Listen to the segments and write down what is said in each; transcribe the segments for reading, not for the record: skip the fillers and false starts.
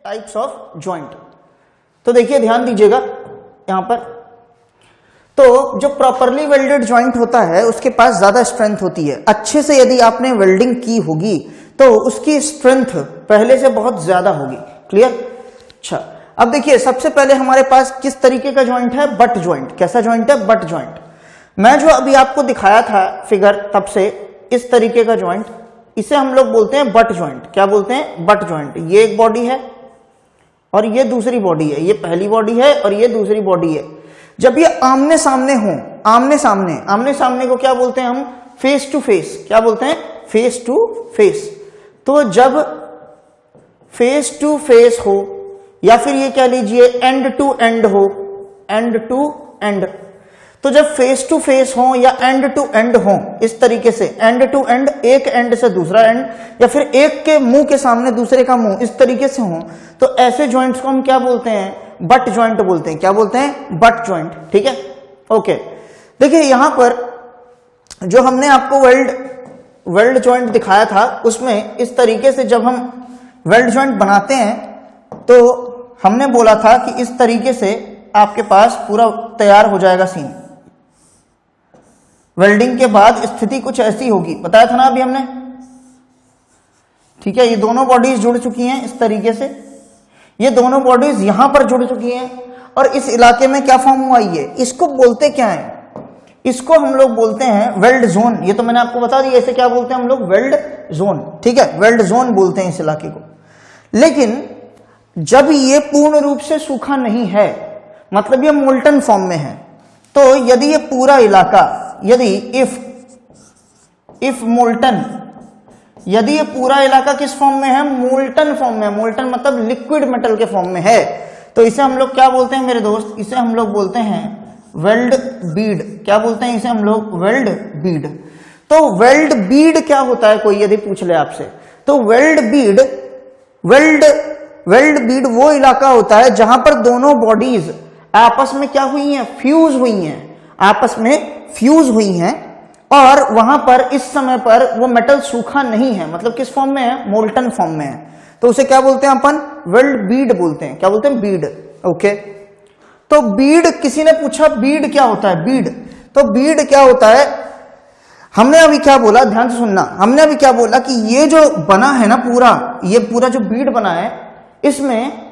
Types of joint. तो देखिए ध्यान दीजिएगा यहां पर, तो जो प्रॉपरली वेल्डेड जॉइंट होता है उसके पास ज्यादा स्ट्रेंथ होती है। अच्छे से यदि आपने वेल्डिंग की होगी तो उसकी स्ट्रेंथ पहले से बहुत ज्यादा होगी। क्लियर? अच्छा, अब देखिए सबसे पहले हमारे पास किस तरीके का जॉइंट है? Butt joint. कैसा जॉइंट है? Butt joint. मैं जो अभी आपको दिखाया था फिगर, तब से इस तरीके का जॉइंट, इसे हम लोग बोलते हैं बट जॉइंट। क्या बोलते हैं? Butt joint. ये एक बॉडी है और ये दूसरी बॉडी है, ये पहली बॉडी है और ये दूसरी बॉडी है। जब ये आमने सामने हो, आमने सामने को क्या बोलते हैं हम? Face to face. क्या बोलते हैं? Face to face. तो जब फेस टू फेस हो, या फिर ये कह लीजिए एंड टू एंड हो, एंड टू एंड, तो जब फेस टू फेस हो या एंड टू एंड हो, इस तरीके से एंड टू एंड, एक एंड से दूसरा एंड, या फिर एक के मुंह के सामने दूसरे का मुंह, इस तरीके से हो, तो ऐसे जॉइंट्स को हम क्या बोलते हैं? बट जॉइंट बोलते हैं। क्या बोलते हैं? Butt joint. ठीक है, ओके। देखिए यहां पर जो हमने आपको वेल्ड जॉइंट दिखाया था, उसमें इस तरीके से जब हम वेल्ड जॉइंट बनाते हैं तो हमने बोला था कि इस तरीके से आपके पास पूरा तैयार हो जाएगा सीन। वेल्डिंग के बाद स्थिति कुछ ऐसी होगी, बताया था ना अभी हमने। ठीक है, ये दोनों बॉडीज जुड़ चुकी हैं इस तरीके से, ये दोनों बॉडीज यहां पर जुड़ चुकी हैं, और इस इलाके में क्या फॉर्म हुआ? ये, इसको बोलते क्या है? इसको हम लोग बोलते हैं वेल्ड जोन। ये तो मैंने आपको बता दिया, इसे क्या बोलते हैं हम लोग? Weld zone. ठीक है, वेल्ड जोन बोलते हैं इस इलाके को। लेकिन जब ये पूर्ण रूप से सूखा नहीं है, मतलब ये मोल्टन फॉर्म में है, तो यदि ये पूरा इलाका, यदि इफ मोल्टन, यदि ये पूरा इलाका किस फॉर्म में है? मोल्टन फॉर्म में। मोल्टन मतलब लिक्विड मेटल के फॉर्म में है, तो इसे हम लोग क्या बोलते हैं मेरे दोस्त? इसे हम लोग बोलते हैं वेल्ड बीड। क्या बोलते हैं इसे हम लोग? वेल्ड बीड। तो वेल्ड बीड क्या होता है, कोई यदि पूछ ले आपसे, तो वेल्ड बीड वो इलाका होता है जहां पर दोनों बॉडीज आपस में क्या हुई हैं? फ्यूज हुई हैं, आपस में फ्यूज हुई हैं, और वहां पर इस समय पर वो मेटल सूखा नहीं है, मतलब किस फॉर्म में है? मोल्टन फॉर्म में है। तो उसे क्या बोलते हैं अपन? वेल्ड बीड बोलते हैं। क्या बोलते हैं? बीड। ओके, तो बीड, किसी ने पूछा बीड क्या होता है? बीड, तो बीड क्या होता है? हमने अभी क्या बोला, ध्यान से सुनना, हमने अभी क्या बोला कि ये जो बना है ना पूरा, ये पूरा जो बीड बना है, इसमें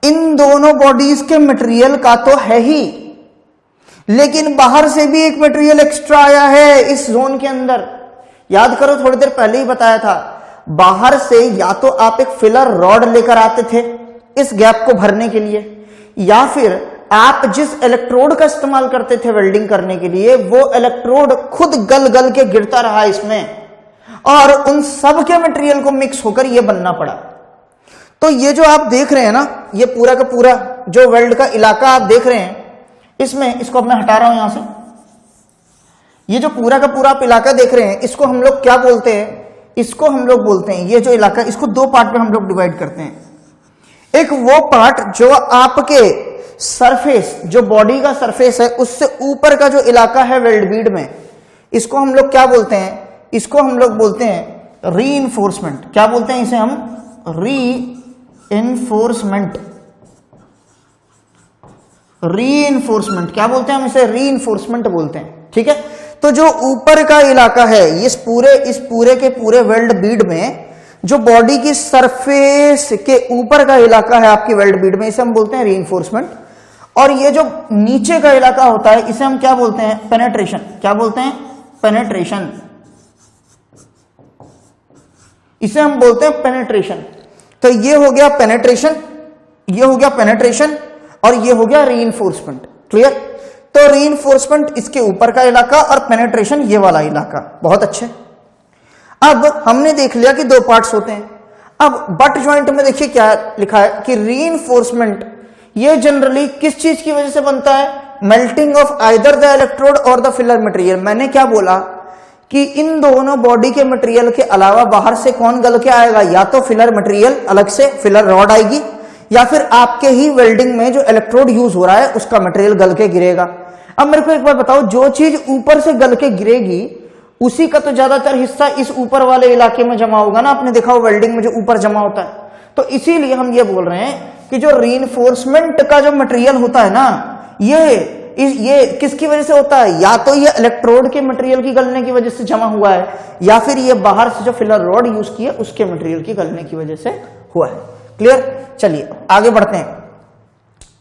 इन दोनों बॉडीज के मटेरियल का तो है ही, लेकिन बाहर से भी एक मटेरियल एक्स्ट्रा आया है इस जोन के अंदर। याद करो, थोड़ी देर पहले ही बताया था, बाहर से या तो आप एक फिलर रॉड लेकर आते थे इस गैप को भरने के लिए, या फिर आप जिस इलेक्ट्रोड का इस्तेमाल करते थे वेल्डिंग करने के लिए, वो इलेक्ट्रोड खुद गल गल के गिरता रहा इसमें, और उन सब के मटेरियल को मिक्स होकर ये बनना पड़ा। तो ये जो आप देख रहे हैं ना, ये पूरा का पूरा जो वेल्ड का इलाका आप देख रहे हैं, इसमें, इसको अब मैं हटा रहा हूं यहां से, ये जो पूरा का पूरा आप इलाका देख रहे हैं, इसको हम लोग क्या बोलते हैं? इसको हम लोग बोलते हैं, ये जो इलाका, इसको दो पार्ट में हम लोग डिवाइड करते हैं। एक वो पार्ट जो आपके सरफेस, जो बॉडी का सरफेस है, उससे ऊपर का जो इलाका है वेल्ड बीड में, इसको हम लोग क्या बोलते हैं? इसको हम लोग बोलते हैं रीइंफोर्समेंट। क्या बोलते हैं इसे हम? रीइंफोर्समेंट। रीइंफोर्समेंट क्या बोलते हैं हम इसे? रीइंफोर्समेंट बोलते हैं। ठीक है, तो जो ऊपर का इलाका है, इस पूरे के पूरे वेल्ड बीड में जो बॉडी की सरफेस के ऊपर का इलाका है आपकी वेल्ड बीड में, इसे हम बोलते हैं रीइंफोर्समेंट। और ये जो नीचे का इलाका होता है, इसे हम क्या बोलते हैं? पेनेट्रेशन। क्या बोलते हैं? पेनेट्रेशन। इसे हम बोलते हैं पेनेट्रेशन। तो ये हो गया पेनेट्रेशन, ये हो गया पेनेट्रेशन, और ये हो गया रीइंफोर्समेंट। क्लियर? तो रीइंफोर्समेंट इसके ऊपर का इलाका और पेनेट्रेशन ये वाला इलाका। बहुत अच्छे। अब हमने देख लिया कि दो पार्ट्स होते हैं। अब बट जॉइंट में देखिए क्या लिखा है कि रीइंफोर्समेंट ये जनरली किस चीज की वजह से बनता है? Melting of either the electrode और द फिलर मटेरियल। मैंने क्या बोला कि इन दोनों बॉडी के मटेरियल के अलावा बाहर से कौन गल के आएगा? या तो फिलर मटेरियल अलग से, फिलर रॉड आएगी, या फिर आपके ही वेल्डिंग में जो इलेक्ट्रोड यूज हो रहा है उसका मटेरियल गल के गिरेगा। अब मेरे को एक बार बताओ, जो चीज ऊपर से गल के गिरेगी उसी का तो ज्यादातर हिस्सा इस ऊपर वाले इलाके में जमा होगा ना। आपने देखा हो वेल्डिंग में जो ऊपर जमा होता है, तो इसीलिए हम ये बोल रहे हैं कि जो रीइंफोर्समेंट का जो मटेरियल होता है ना, ये किसकी वजह से होता है? या तो ये इलेक्ट्रोड के मटेरियल की गलने की वजह से जमा हुआ है, या फिर ये बाहर से जो फिलर रॉड यूज किया उसके मटेरियल की गलने की वजह से हुआ है। क्लियर? चलिए आगे बढ़ते हैं।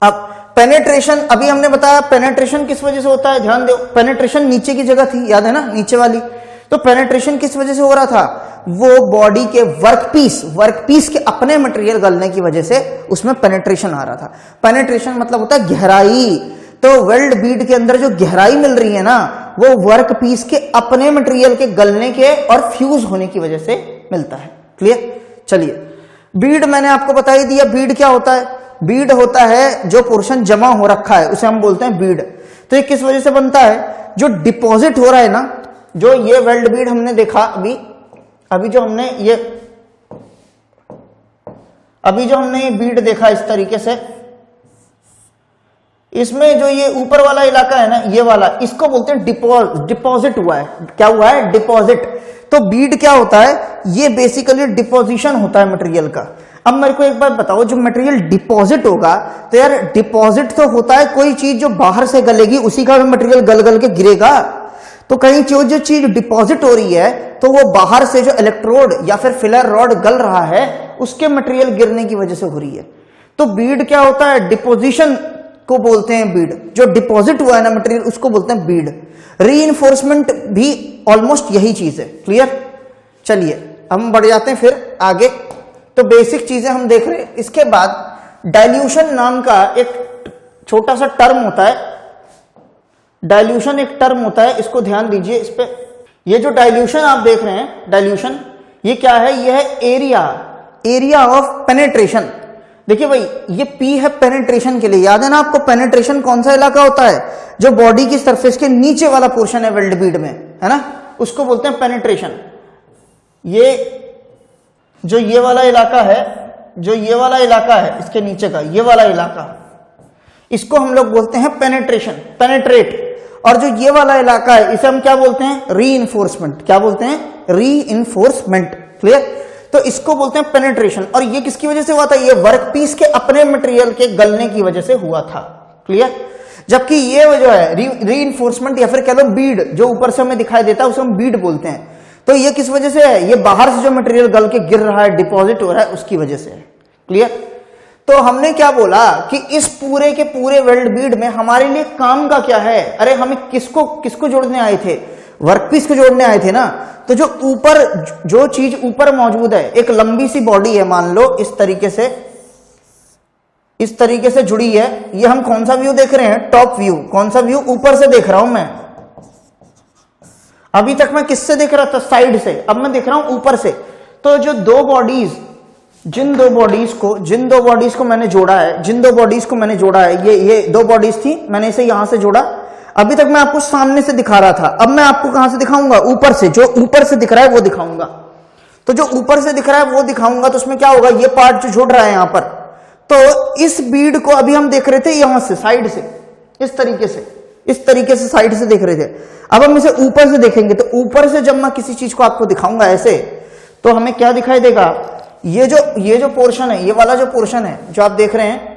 अब पेनेट्रेशन, अभी हमने बताया पेनेट्रेशन किस वजह से होता है, ध्यान दो। पेनेट्रेशन नीचे की जगह थी, याद है ना, नीचे वाली। तो पेनेट्रेशन किस वजह से हो रहा था? वो बॉडी के वर्कपीस के अपने मटेरियल गलने की वजह से उसमें पेनेट्रेशन आ रहा था। पेनेट्रेशन मतलब होता है गहराई। तो वेल्ड बीड के अंदर जो गहराई मिल रही है ना, वो वर्कपीस के अपने मटेरियल के गलने के और फ्यूज होने की वजह से मिलता है। क्लियर? चलिए, बीड मैंने आपको बता ही दिया। बीड क्या होता है? बीड होता है जो पोर्शन जमा हो रखा है, उसे हम बोलते हैं बीड। तो ये किस वजह से बनता है? जो डिपॉजिट हो रहा है ना, जो ये वेल्ड बीड हमने देखा अभी जो हमने ये बीड देखा इस तरीके से, इसमें जो ये ऊपर वाला इलाका है ना, ये वाला, इसको बोलते हैं डिपॉजिट हुआ है। क्या हुआ है? डिपॉजिट। तो बीड क्या होता है? ये बेसिकली डिपोजिशन होता है मटेरियल का। अब मेरे को एक बात बताओ, जो मटेरियल डिपॉजिट होगा, तो यार डिपॉजिट तो होता है कोई चीज जो बाहर से गलेगी, उसी का मटेरियल गल गल के गिरेगा। तो कहीं जो चीज डिपॉजिट हो रही है, तो वो बाहर से जो इलेक्ट्रोड या फिर फिलर रॉड गल रहा है, उसके मटेरियल गिरने की वजह से हो रही है। तो बीड क्या होता है? डिपोजिशन को बोलते हैं बीड। जो डिपॉजिट हुआ है ना मटेरियल, उसको बोलते हैं बीड। रीइंफोर्समेंट भी ऑलमोस्ट यही चीज है। क्लियर? चलिए हम बढ़ जाते हैं फिर आगे। तो बेसिक चीजें हम देख रहे हैं। इसके बाद डाइल्यूशन नाम का एक छोटा सा टर्म होता है। डाइल्यूशन एक टर्म होता है, इसको ध्यान दीजिए इस पे। ये जो डाइल्यूशन आप देख रहे हैं, डाइल्यूशन, ये क्या है? ये है एरिया ऑफ पेनेट्रेशन। देखिए भाई, ये P है पेनेट्रेशन के लिए। याद है ना आपको, पेनेट्रेशन कौन सा इलाका होता है? जो बॉडी की सरफेस के नीचे वाला पोर्शन है वेल्ड बीड में, है ना, उसको बोलते हैं पेनेट्रेशन। ये वाला इलाका है, इसके नीचे का ये वाला इलाका, इसको हम लोग बोलते हैं पेनेट्रेट। और जो ये वाला इलाका है, इसे हम क्या बोलते हैं? रीइंफोर्समेंट। क्या बोलते हैं? रीइंफोर्समेंट। क्लियर? तो इसको बोलते हैं पेनेट्रेशन। और ये किसकी वजह से हुआ था? ये वर्कपीस के अपने मटेरियल के गलने की वजह से हुआ था। क्लियर? जबकि ये जो है रीइंफोर्समेंट या फिर कह लो बीड, जो ऊपर से हमें दिखाई देता है, उसे हम बीड बोलते हैं। तो ये किस वजह से है? ये बाहर से जो मटेरियल गल के गिर रहा है, डिपॉजिट हो रहा है, उसकी वजह से है। क्लियर? तो हमने क्या बोला कि इस पूरे के पूरे वेल्ड बीड में हमारे लिए काम का क्या है? अरे हमें किसको जोड़ने आए थे? वर्कपीस को जोड़ने आए थे ना। तो जो चीज ऊपर मौजूद है, एक लंबी सी बॉडी है, मान लो इस तरीके से जुड़ी है। ये हम कौन सा व्यू देख रहे हैं? Top view. कौन सा व्यू? ऊपर से देख रहा हूं मैं। अभी तक मैं किससे देख रहा था? साइड से। अब मैं देख रहा हूं ऊपर से। तो जो जिन दो बॉडीज को मैंने जोड़ा है, ये दो बॉडीज थी, मैंने इसे यहां से जोड़ा। अभी तक मैं आपको सामने से दिखा रहा था, अब मैं आपको कहां से दिखाऊंगा? ऊपर से। जो ऊपर से दिख रहा है वो दिखाऊंगा। तो जो ऊपर से दिख रहा है वो दिखाऊंगा, तो उसमें क्या होगा? ये पार्ट जो जुड़ रहा है यहां पर, तो इस बीड को अभी हम देख रहे थे यहां से, साइड से, इस तरीके से साइड से देख रहे थे। अब हम इसे ऊपर से देखेंगे, तो ऊपर से जब मैं किसी चीज को आपको दिखाऊंगा ऐसे, तो हमें क्या दिखाई देगा? ये जो पोर्शन है, ये वाला जो पोर्शन है जो आप देख रहे हैं,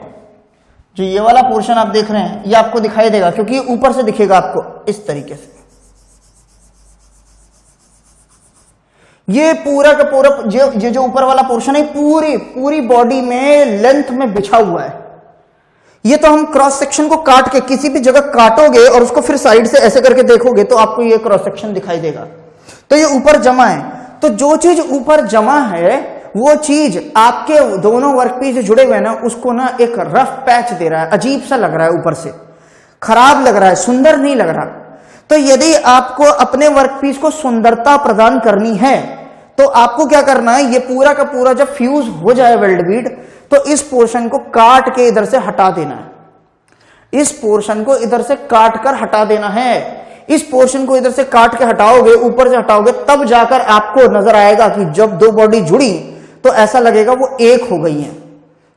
ये आपको दिखाई देगा, क्योंकि ये ऊपर से दिखेगा आपको इस तरीके से। ये पूरा का पूरा जो ऊपर वाला पोर्शन है, पूरी बॉडी में लेंथ में बिछा हुआ है। ये तो हम क्रॉस सेक्शन को काट के, किसी भी जगह काटोगे और उसको फिर साइड से ऐसे करके देखोगे, तो आपको ये क्रॉस सेक्शन दिखाई देगा। तो ये ऊपर जमा है। तो जो चीज ऊपर जमा है, वो चीज आपके दोनों वर्कपीस जो जुड़े हुए हैं ना, उसको ना एक रफ पैच दे रहा है, अजीब सा लग रहा है, ऊपर से खराब लग रहा है, सुंदर नहीं लग रहा। तो यदि आपको अपने वर्कपीस को सुंदरता प्रदान करनी है, तो आपको क्या करना है? ये पूरा का पूरा जब फ्यूज हो जाए वेल्ड बीड, तो इस पोर्शन को काट के इधर से हटा देना है। इस पोर्शन को इधर से काट कर हटा देना है। इस पोर्शन को इधर से काट के हटाओगे, ऊपर से हटाओगे, तब जाकर आपको नजर आएगा कि जब दो बॉडी जुड़ी तो ऐसा लगेगा वो एक हो गई हैं।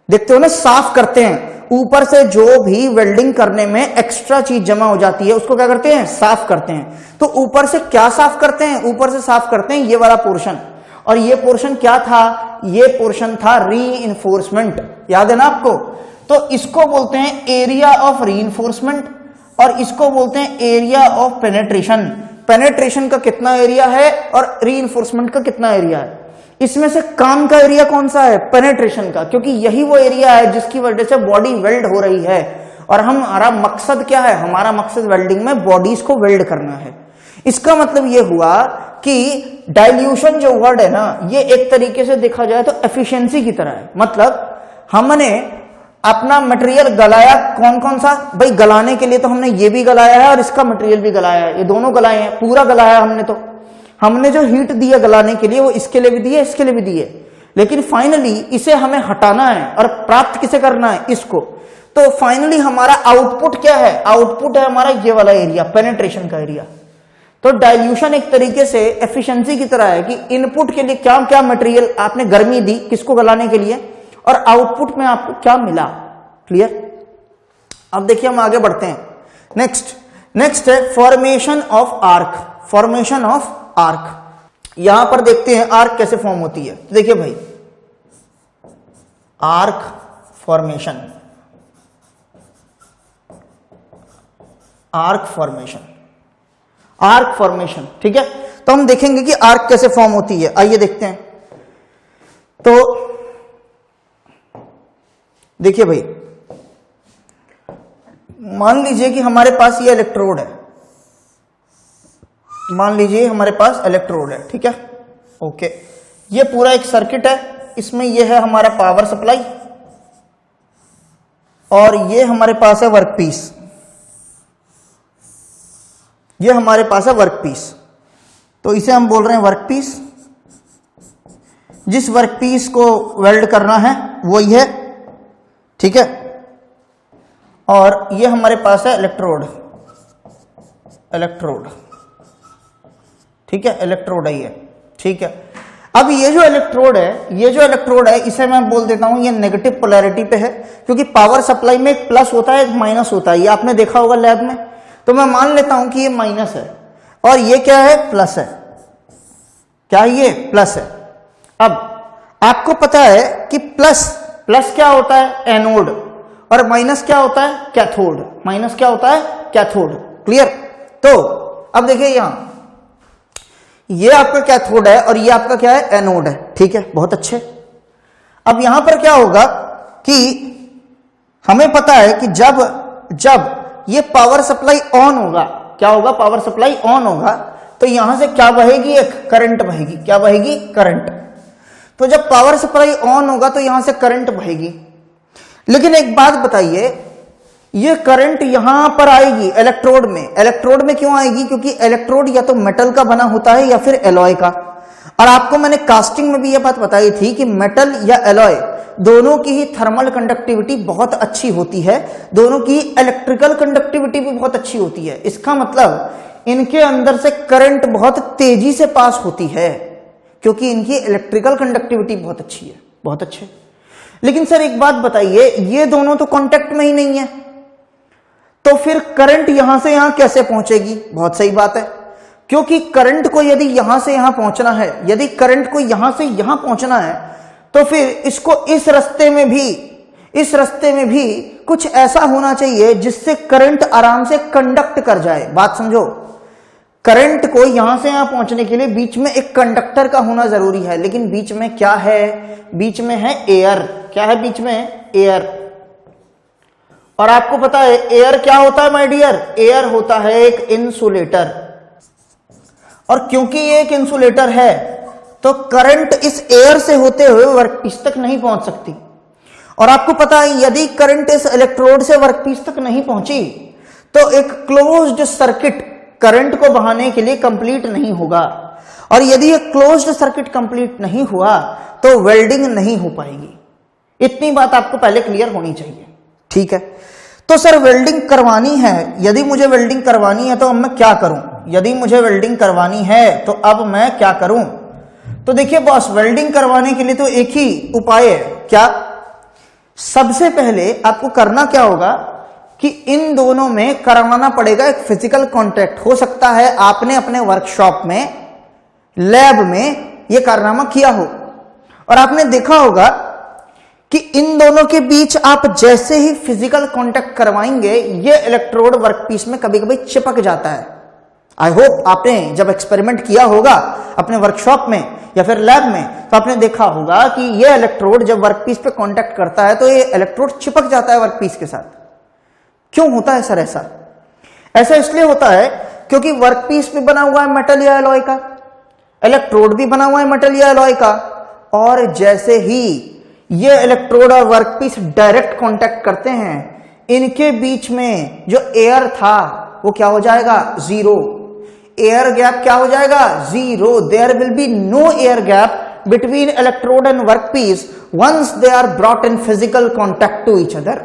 देखते हो ना, साफ करते हैं। ऊपर से जो भी वेल्डिंग करने में एक्स्ट्रा चीज जमा हो जाती है, उसको क्या करते हैं? साफ करते हैं। तो ऊपर से क्या साफ करते हैं? ऊपर से साफ करते हैं ये वाला पोर्शन। और ये पोर्शन क्या था, ये पोर्शन था रीइंफोर्समेंट, याद है ना आपको। तो इसको बोलते हैं एरिया ऑफ रीइंफोर्समेंट और इसको बोलते हैं एरिया ऑफ पेनेट्रेशन। पेनेट्रेशन का कितना एरिया है और रीइंफोर्समेंट का कितना एरिया है, इसमें से काम का एरिया कौन सा है, पेनेट्रेशन का, क्योंकि यही वो एरिया है जिसकी वजह से बॉडी वेल्ड हो रही है। और हमारा मकसद क्या है, हमारा मकसद वेल्डिंग में बॉडीज को वेल्ड करना है। इसका मतलब ये हुआ कि डाइल्यूशन जो वर्ड है ना, ये एक तरीके से देखा जाए तो एफिशिएंसी की तरह है। मतलब हमने अपना मटेरियल गलाया, कौन कौन सा भाई, गलाने के लिए तो हमने ये भी गलाया है और इसका मटेरियल भी गलाया है, ये दोनों गलाए हैं, पूरा गलाया हमने। तो हमने जो हीट दिया गलाने के लिए वो इसके लिए भी दी है, इसके लिए भी दी है, लेकिन फाइनली इसे हमें हटाना है और प्राप्त किसे करना है, इसको। तो फाइनली हमारा आउटपुट क्या है, आउटपुट है हमारा ये वाला एरिया, पेनिट्रेशन का एरिया। तो डाइल्यूशन एक तरीके से एफिशिएंसी की तरह है कि इनपुट के लिए क्या क्या मटेरियल आपने गर्मी दी किसको गलाने के लिए और आउटपुट में आपको क्या मिला। क्लियर। अब देखिए हम आगे बढ़ते हैं। नेक्स्ट है formation of arc. Formation of arc, यहां पर देखते हैं आर्क कैसे फॉर्म होती है। तो देखिए भाई, आर्क फॉर्मेशन, आर्क फॉर्मेशन, ठीक है। तो हम देखेंगे कि आर्क कैसे फॉर्म होती है, आइए देखते हैं। तो देखिए भाई, मान लीजिए कि हमारे पास ये इलेक्ट्रोड है, मान लीजिए हमारे पास इलेक्ट्रोड है, ठीक है, ओके। ये पूरा एक सर्किट है, इसमें ये है हमारा पावर सप्लाई और ये हमारे पास है वर्कपीस, ये हमारे पास है वर्कपीस। तो इसे हम बोल रहे हैं वर्कपीस। जिस वर्कपीस को वेल्ड करना है वो ही है, ठीक है। और ये हमारे पास है इलेक्ट्रोड, ठीक है, इलेक्ट्रोड है ये, ठीक है। अब ये जो इलेक्ट्रोड है, इसे मैं बोल देता हूं ये नेगेटिव पोलैरिटी पे है, क्योंकि पावर सप्लाई में एक प्लस होता है एक माइनस होता है, ये आपने देखा होगा लैब में। तो मैं मान लेता हूं कि ये माइनस है और ये क्या है, प्लस है। क्या ये प्लस है। अब आपको पता है कि प्लस क्या होता है, एनोड, और माइनस क्या होता है, कैथोड। माइनस क्या होता है, कैथोड। क्लियर। तो अब देखिए यहां ये आपका कैथोड है और ये आपका क्या है, एनोड है, ठीक है, बहुत अच्छे। अब यहां पर क्या होगा कि हमें पता है कि जब ये पावर सप्लाई ऑन होगा, क्या होगा, पावर सप्लाई ऑन होगा, तो यहां से क्या बहेगी, एक करंट बहेगी। क्या बहेगी, करंट। तो जब पावर सप्लाई ऑन होगा तो यहां से करंट बहेगी। लेकिन एक बात बताइए, ये करंट यहां पर आएगी इलेक्ट्रोड में क्यों आएगी, क्योंकि इलेक्ट्रोड या तो मेटल का बना होता है या फिर एलॉय का। और आपको मैंने कास्टिंग में भी यह बात बताई थी कि मेटल या एलॉय दोनों की ही थर्मल कंडक्टिविटी बहुत अच्छी होती है, दोनों की इलेक्ट्रिकल कंडक्टिविटी भी बहुत अच्छी होती है। इसका मतलब इनके अंदर से करंट बहुत तेजी से पास होती है, क्योंकि इनकी इलेक्ट्रिकल कंडक्टिविटी बहुत अच्छी है, बहुत अच्छे। लेकिन सर एक बात बताइए, ये दोनों तो कांटेक्ट में ही नहीं है, तो फिर करंट यहां से यहां कैसे पहुंचेगी। बहुत सही बात है, क्योंकि करंट को यदि यहां से यहां पहुंचना है, यदि करंट को यहां से यहां पहुंचना है, तो फिर इसको इस रास्ते में भी कुछ ऐसा होना चाहिए जिससे करंट आराम से कंडक्ट कर जाए। बात समझो, करंट को यहां से यहां पहुंचने के लिए बीच में एक कंडक्टर का होना जरूरी है, लेकिन बीच में क्या है, बीच में है एयर। क्या है बीच में, एयर। और आपको पता है एयर क्या होता है माय डियर, एयर होता है एक इंसुलेटर। और क्योंकि ये एक इंसुलेटर है तो करंट इस एयर से होते हुए वर्कपीस तक नहीं पहुंच सकती। और आपको पता है यदि करंट इस इलेक्ट्रोड से वर्कपीस तक नहीं पहुंची तो एक क्लोज्ड सर्किट करंट को बहाने के लिए कंप्लीट नहीं होगा। और यदि ये क्लोज्ड सर्किट कंप्लीट नहीं हुआ तो वेल्डिंग नहीं हो पाएगी। इतनी बात आपको पहले क्लियर होनी चाहिए, ठीक है। तो सर वेल्डिंग करवानी है, यदि मुझे वेल्डिंग करवानी है तो अब मैं क्या करूं, यदि मुझे वेल्डिंग करवानी है तो अब मैं क्या करूं। तो देखिए बॉस, वेल्डिंग करवाने के लिए तो एक ही उपाय है। क्या, सबसे पहले आपको करना क्या होगा कि इन दोनों में करवाना पड़ेगा एक फिजिकल कॉन्टैक्ट। हो सकता है आपने अपने वर्कशॉप में, लैब में ये कारनामा किया हो। और आपने देखा होगा कि इन दोनों के बीच आप जैसे ही फिजिकल कांटेक्ट करवाएंगे ये इलेक्ट्रोड वर्कपीस में कभी कभी चिपक जाता है। आई होप आपने जब एक्सपेरिमेंट किया होगा अपने वर्कशॉप में या फिर लैब में तो आपने देखा होगा कि ये इलेक्ट्रोड जब वर्कपीस पे कांटेक्ट करता है तो ये इलेक्ट्रोड चिपक जाता है वर्कपीस के साथ। क्यों होता है सर ऐसा? ऐसा इसलिए होता है क्योंकि वर्कपीस भी बना हुआ है मेटल या एलॉय का, इलेक्ट्रोड भी बना हुआ है मेटल या एलॉय का, और जैसे ही ये इलेक्ट्रोड और वर्कपीस डायरेक्ट कांटेक्ट करते हैं इनके बीच में जो एयर था वो क्या हो जाएगा? जीरो। एयर गैप क्या हो जाएगा? Zero. There will be no air gap between electrode and workpiece once they are brought in physical contact to each other.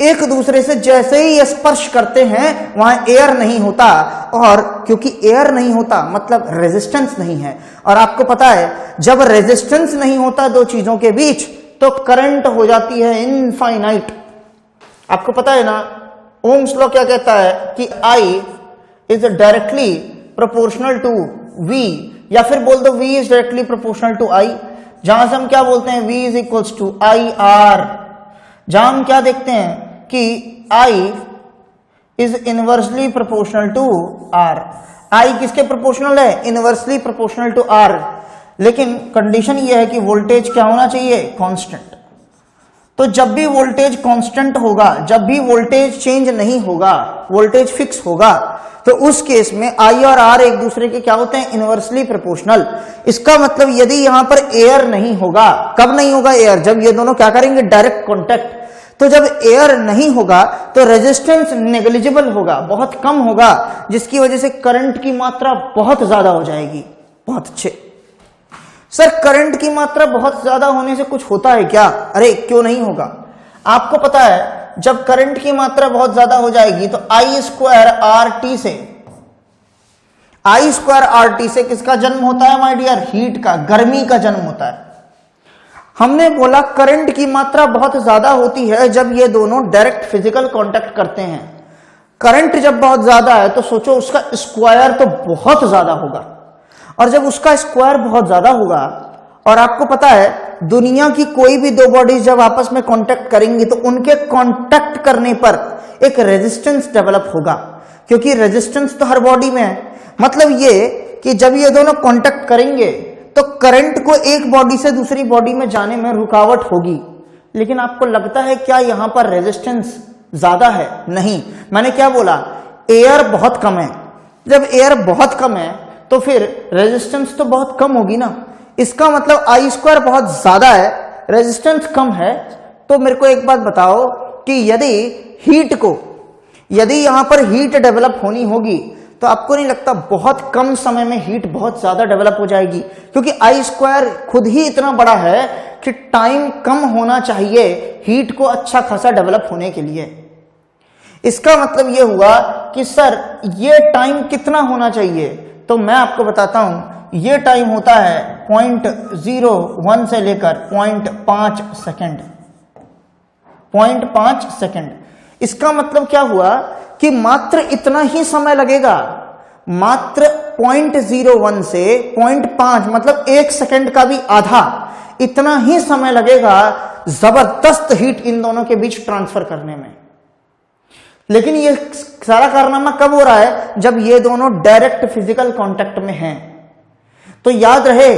एक दूसरे से जैसे ही ये स्पर्श करते हैं वहां एयर नहीं होता, और क्योंकि एयर नहीं होता मतलब रेजिस्टेंस नहीं है। और आपको पता है जब रेजिस्टेंस नहीं होता दो चीजों के बीच तो करंट हो जाती है इनफाइनाइट। आपको पता है ना ओम्स लॉ क्या कहता है कि I is directly proportional to V, या फिर बोल दो V is directly proportional to I, जहां से हम क्या बोलते हैं V is equals to IR, जहां हम क्या देखते हैं कि I is inversely proportional to R। I किसके प्रोपोर्शनल है? Inversely proportional to R। लेकिन कंडीशन यह है कि वोल्टेज क्या होना चाहिए? कांस्टेंट। तो जब भी वोल्टेज कांस्टेंट होगा, जब भी वोल्टेज चेंज नहीं होगा, वोल्टेज फिक्स होगा, तो उस केस में I और R एक दूसरे के क्या होते हैं? Inversely proportional. इसका मतलब यदि यहां पर एयर नहीं होगा, कब नहीं होगा एयर? जब ये दोनों क्या करेंगे? Direct contact. तो जब एयर नहीं होगा तो रेजिस्टेंस नेग्लिजिबल होगा, बहुत कम होगा, जिसकी वजह से करंट की मात्रा बहुत ज्यादा हो जाएगी। बहुत अच्छे सर, करंट की मात्रा बहुत ज्यादा होने से कुछ होता है क्या? अरे क्यों नहीं होगा। आपको पता है जब करंट की मात्रा बहुत ज्यादा हो जाएगी तो I स्क्वायर आर टी से किसका जन्म होता है माय डियर? हीट का, गर्मी का जन्म होता है। हमने बोला करंट की मात्रा बहुत ज्यादा होती है जब ये दोनों डायरेक्ट फिजिकल कांटेक्ट करते हैं। करंट जब बहुत ज्यादा है तो सोचो उसका स्क्वायर तो बहुत ज्यादा होगा, और जब उसका स्क्वायर बहुत ज्यादा होगा, और आपको पता है दुनिया की कोई भी दो बॉडीज जब आपस में कांटेक्ट करेंगी तो उनके कांटेक्ट करने पर एक रेजिस्टेंस डेवलप होगा, क्योंकि रेजिस्टेंस तो हर बॉडी में है। मतलब ये कि जब ये दोनों कांटेक्ट करेंगे तो करंट को एक बॉडी से दूसरी बॉडी में जाने में रुकावट होगी। लेकिन आपको लगता है क्या यहां पर रेजिस्टेंस ज्यादा है? नहीं। मैंने क्या बोला? एयर बहुत कम है। जब एयर बहुत कम है तो फिर रेजिस्टेंस तो बहुत कम होगी ना। इसका मतलब I स्क्वायर बहुत ज्यादा है, रेजिस्टेंस कम है। तो मेरे को एक बात बताओ कि यदि यहां पर हीट डेवलप होनी होगी तो आपको नहीं लगता बहुत कम समय में हीट बहुत ज्यादा डेवलप हो जाएगी? क्योंकि I स्क्वायर खुद ही इतना बड़ा है कि टाइम कम होना चाहिए हीट को अच्छा खासा डेवलप होने के लिए। इसका मतलब यह हुआ कि सर ये टाइम कितना होना चाहिए? तो मैं आपको बताता हूं, ये टाइम होता है 0.01 से लेकर 0.5 सेकेंड। 0.5 सेकेंड। इसका मतलब क्या हुआ कि मात्र इतना ही समय लगेगा, मात्र 0.01 से 0.5 मतलब 1 सेकेंड का भी आधा, इतना ही समय लगेगा जबरदस्त हीट इन दोनों के बीच ट्रांसफर करने में। लेकिन ये सारा कारनामा कब हो रहा है? जब ये दोनों डायरेक्ट फिजिकल कांटेक्ट में हैं। तो याद रहे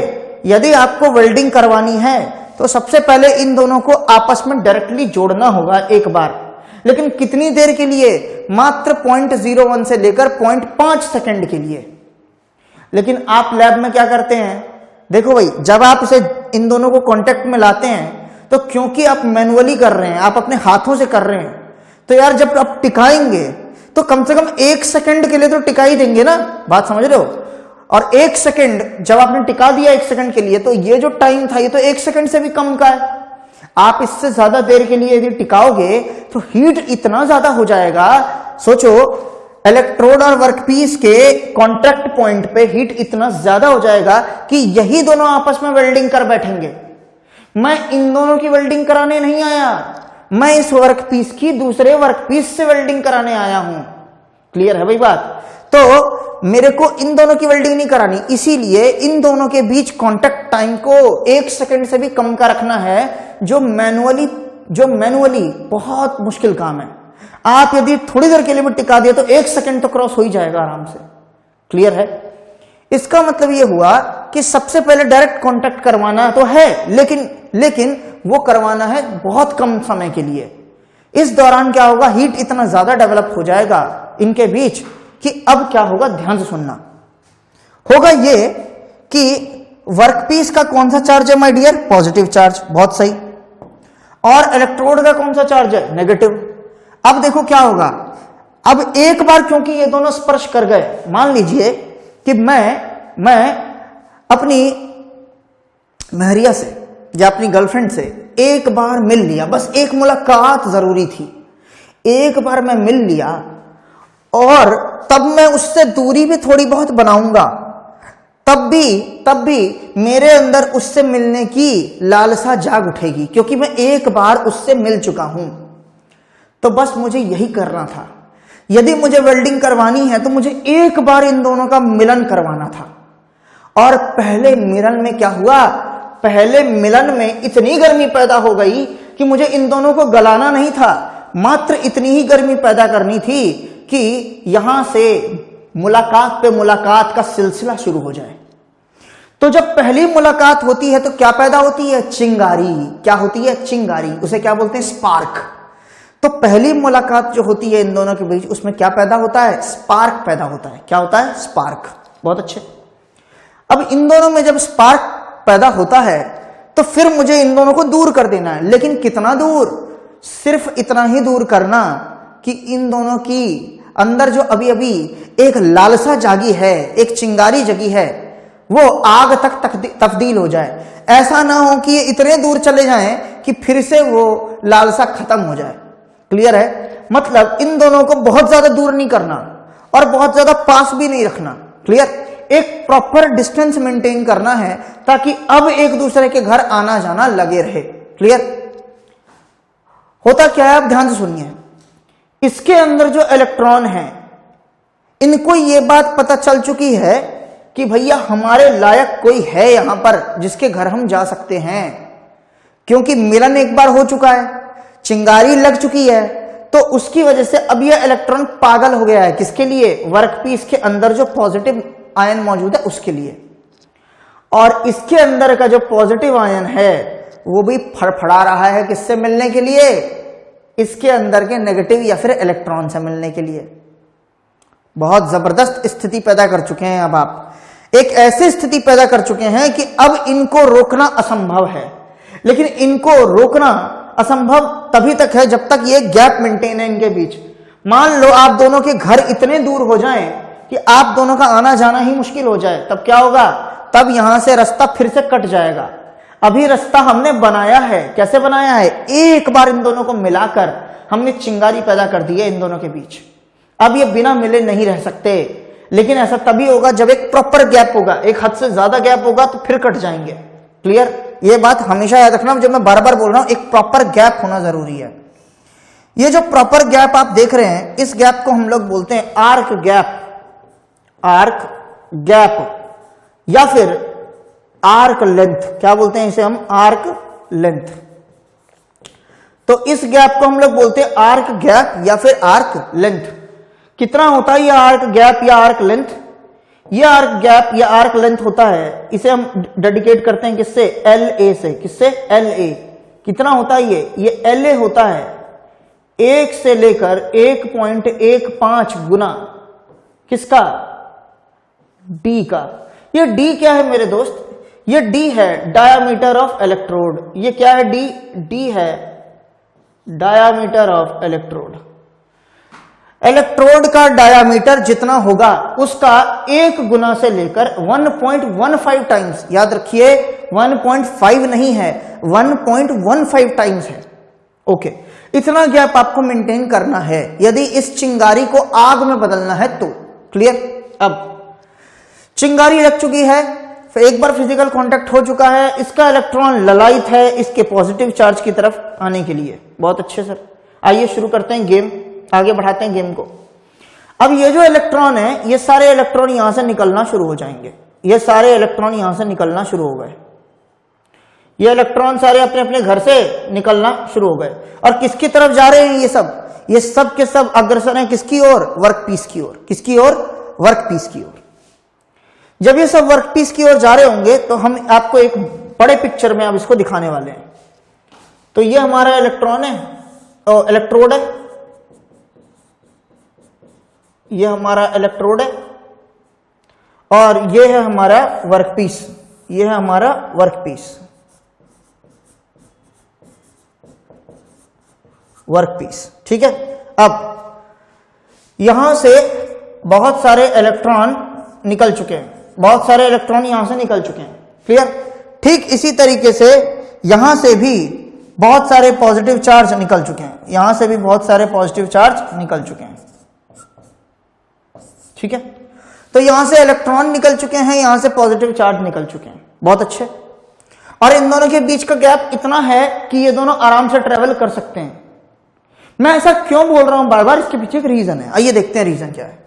यदि आपको वेल्डिंग करवानी है तो सबसे पहले इन दोनों को आपस में डायरेक्टली जोड़ना होगा एक बार। लेकिन कितनी देर के लिए? मात्र 0.01 से लेकर 0.5 सेकंड के लिए। लेकिन आप लैब में क्या करते हैं? देखो भाई, जब आप इसे इन दोनों को कांटेक्ट में लाते हैं तो क्योंकि आप मैनुअली कर रहे हैं, आप अपने हाथों से कर रहे हैं, तो यार जब आप टिकाएंगे तो कम से कम 1 सेकंड के लिए तो टिका ही देंगे ना। बात समझ रहे हो? और 1 सेकंड जब आपने टिका दिया 1 सेकंड के लिए, तो ये जो टाइम था ये तो 1 सेकंड से भी कम का है। आप इससे ज्यादा देर के लिए यदि टिकाओगे तो हीट इतना ज्यादा हो जाएगा। सोचो, इलेक्ट्रोड और वर्कपीस के कॉन्टैक्ट पॉइंट पे हीट इतना ज्यादा हो जाएगा कि यही दोनों आपस में वेल्डिंग कर बैठेंगे। मैं इन दोनों की वेल्डिंग कराने नहीं आया, मैं इस वर्कपीस की दूसरे वर्कपीस से वेल्डिंग कराने आया हूं। क्लियर है भाई बात? तो मेरे को इन दोनों की वेल्डिंग नहीं करानी, इसीलिए इन दोनों के बीच कांटेक्ट टाइम को 1 सेकंड से भी कम का रखना है, जो मैनुअली बहुत मुश्किल काम है। आप यदि थोड़ी देर के लिए भी टिका दिए तो 1 सेकंड तो क्रॉस हो ही जाएगा आराम से। क्लियर है? इसका मतलब यह हुआ कि सबसे पहले डायरेक्ट कांटेक्ट करवाना तो है, लेकिन वो करवाना है बहुत कम समय के लिए। इस दौरान क्या होगा, हीट इतना ज्यादा डेवलप हो जाएगा इनके बीच कि अब क्या होगा, ध्यान से सुनना। होगा ये कि वर्कपीस का कौन सा चार्ज है माय डियर, पॉजिटिव चार्ज, बहुत सही। और इलेक्ट्रोड का कौन सा चार्ज है, नेगेटिव। अब देखो क्या होगा, अब एक बार क्योंकि ये दोनों स्पर्श कर गए, मान लीजिए कि मैं अपनी महरिया से या अपनी गर्लफ्रेंड से एक बार मिल लिया, बस एक मुलाकात जरूरी थी, एक बार मैं मिल लिया और तब मैं उससे दूरी भी थोड़ी बहुत बनाऊंगा, तब भी मेरे अंदर उससे मिलने की लालसा जाग उठेगी, क्योंकि मैं एक बार उससे मिल चुका हूं। तो बस मुझे यही करना था। यदि मुझे वेल्डिंग करवानी है तो मुझे एक बार इन दोनों का मिलन करवाना था। और पहले मिलन में क्या हुआ, पहले मिलन में इतनी गर्मी पैदा हो गई कि मुझे इन दोनों को गलाना नहीं था, मात्र इतनी ही गर्मी पैदा करनी थी कि यहां से मुलाकात पे मुलाकात का सिलसिला शुरू हो जाए। तो जब पहली मुलाकात होती है तो क्या पैदा होती है, चिंगारी। क्या होती है, चिंगारी। उसे क्या बोलते हैं, स्पार्क। तो पहली मुलाकात जो होती है इन दोनों के बीच, उसमें क्या पैदा होता है, स्पार्क पैदा होता है। क्या होता है, स्पार्क। बहुत अच्छे। अब इन दोनों में जब स्पार्क पैदा होता है तो फिर मुझे इन दोनों को दूर कर देना है। लेकिन कितना दूर, सिर्फ इतना ही दूर करना कि इन दोनों की अंदर जो अभी अभी एक लालसा जागी है, एक चिंगारी जगी है, वो आग तक तब्दील हो जाए। ऐसा ना हो कि ये इतने दूर चले जाएं कि फिर से वो लालसा खत्म हो जाए। क्लियर है? मतलब इन दोनों को बहुत ज्यादा दूर नहीं करना और बहुत ज्यादा पास भी नहीं रखना। क्लियर? एक प्रॉपर डिस्टेंस मेंटेन करना है ताकि अब एक दूसरे के घर आना जाना लगे रहे। क्लियर? होता क्या है, आप ध्यान से सुनिए। इसके अंदर जो इलेक्ट्रॉन है, इनको यह बात पता चल चुकी है कि भैया हमारे लायक कोई है यहां पर जिसके घर हम जा सकते हैं, क्योंकि मिलन एक बार हो चुका है, चिंगारी लग चुकी है। तो उसकी वजह से अब यह इलेक्ट्रॉन पागल हो गया है। किसके लिए, वर्कपीस के अंदर जो पॉजिटिव आयन मौजूद है उसके लिए। और इसके अंदर का जो पॉजिटिव आयन है वो भी फड़फड़ा रहा है किससे मिलने के लिए, इसके अंदर के नेगेटिव या फिर इलेक्ट्रॉन से मिलने के लिए। बहुत जबरदस्त स्थिति पैदा कर चुके हैं। अब आप एक ऐसी स्थिति पैदा कर चुके हैं कि अब इनको रोकना असंभव है। लेकिन इनको रोकना असंभव तभी तक है जब तक ये गैप मेंटेन है इनके बीच। मान लो आप दोनों के घर इतने दूर हो जाएं कि आप दोनों का आना जाना ही मुश्किल हो जाए, तब क्या होगा, तब यहां से रास्ता फिर से कट जाएगा। अभी रास्ता हमने बनाया है, कैसे बनाया है, एक बार इन दोनों को मिलाकर हमने चिंगारी पैदा कर दी है इन दोनों के बीच। अब ये बिना मिले नहीं रह सकते, लेकिन ऐसा तभी होगा जब एक प्रॉपर गैप होगा। एक हद से ज्यादा गैप होगा तो फिर कट जाएंगे। क्लियर? ये बात हमेशा याद रखना, जब मैं बार बार बोल रहा हूं एक प्रॉपर गैप होना जरूरी है। ये जो प्रॉपर गैप आप देख रहे हैं, इस गैप को हम लोग बोलते हैं आर्क गैप। आर्क गैप या फिर आर्क लेंथ, क्या बोलते हैं इसे हम, आर्क लेंथ। तो इस गैप को हम लोग बोलते हैं आर्क गैप या फिर आर्क लेंथ। कितना होता है ये आर्क गैप या आर्क लेंथ? ये आर्क गैप या आर्क लेंथ होता है, इसे हम डेडिकेट करते हैं किससे, LA से। किससे, LA। कितना होता है ये LA होता है 1 से लेकर 1.15 गुना किसका, D का। ये D क्या है मेरे दोस्त, ये D है डायामीटर ऑफ इलेक्ट्रोड। ये क्या है, D है डायामीटर ऑफ इलेक्ट्रोड। इलेक्ट्रोड का डायामीटर जितना होगा उसका 1 गुना से लेकर 1.15 टाइम्स, याद रखिए 1.5 नहीं है, 1.15 टाइम्स है। ओके, इतना गैप आपको मेंटेन करना है यदि इस चिंगारी को आग में बदलना है तो। क्लियर? अब चिंगारी लग चुकी है, फिर एक बार फिजिकल कांटेक्ट हो चुका है, इसका इलेक्ट्रॉन ललायित है इसके पॉजिटिव चार्ज की तरफ आने के लिए। बहुत अच्छे सर, आइए शुरू करते हैं गेम, आगे बढ़ाते हैं गेम को। अब ये जो इलेक्ट्रॉन है, ये सारे इलेक्ट्रॉन यहां से निकलना शुरू हो जाएंगे। ये सारे इलेक्ट्रॉन यहां से निकलना शुरू हो गए। ये इलेक्ट्रॉन सारे अपने अपने घर से निकलना शुरू हो गए। और किसकी तरफ जा रहे हैं ये सब? ये सब के सब अग्रसर हैं किसकी ओर? वर्कपीस की ओर। किसकी ओर? वर्कपीस की ओर। जब ये सब वर्कपीस की ओर जा रहे होंगे तो हम आपको एक बड़े पिक्चर में अब इसको दिखाने वाले हैं। तो ये हमारा इलेक्ट्रॉन है, इलेक्ट्रोड है, ये हमारा इलेक्ट्रोड है, और ये है हमारा वर्कपीस। ये है हमारा वर्कपीस, वर्कपीस। ठीक है। अब यहां से बहुत सारे इलेक्ट्रॉन निकल चुके हैं, बहुत सारे इलेक्ट्रॉन यहां से निकल चुके हैं। क्लियर? ठीक इसी तरीके से यहां से भी बहुत सारे पॉजिटिव चार्ज निकल चुके हैं, यहां से भी बहुत सारे पॉजिटिव चार्ज निकल चुके हैं। ठीक है। तो यहां से इलेक्ट्रॉन निकल चुके हैं, यहां से पॉजिटिव चार्ज निकल चुके हैं। बहुत अच्छे। और इन दोनों के बीच का गैप इतना है कि ये दोनों आराम से ट्रेवल कर सकते हैं। मैं ऐसा क्यों बोल रहा हूं बार बार, इसके पीछे एक रीजन है। आइए देखते हैं रीजन क्या है।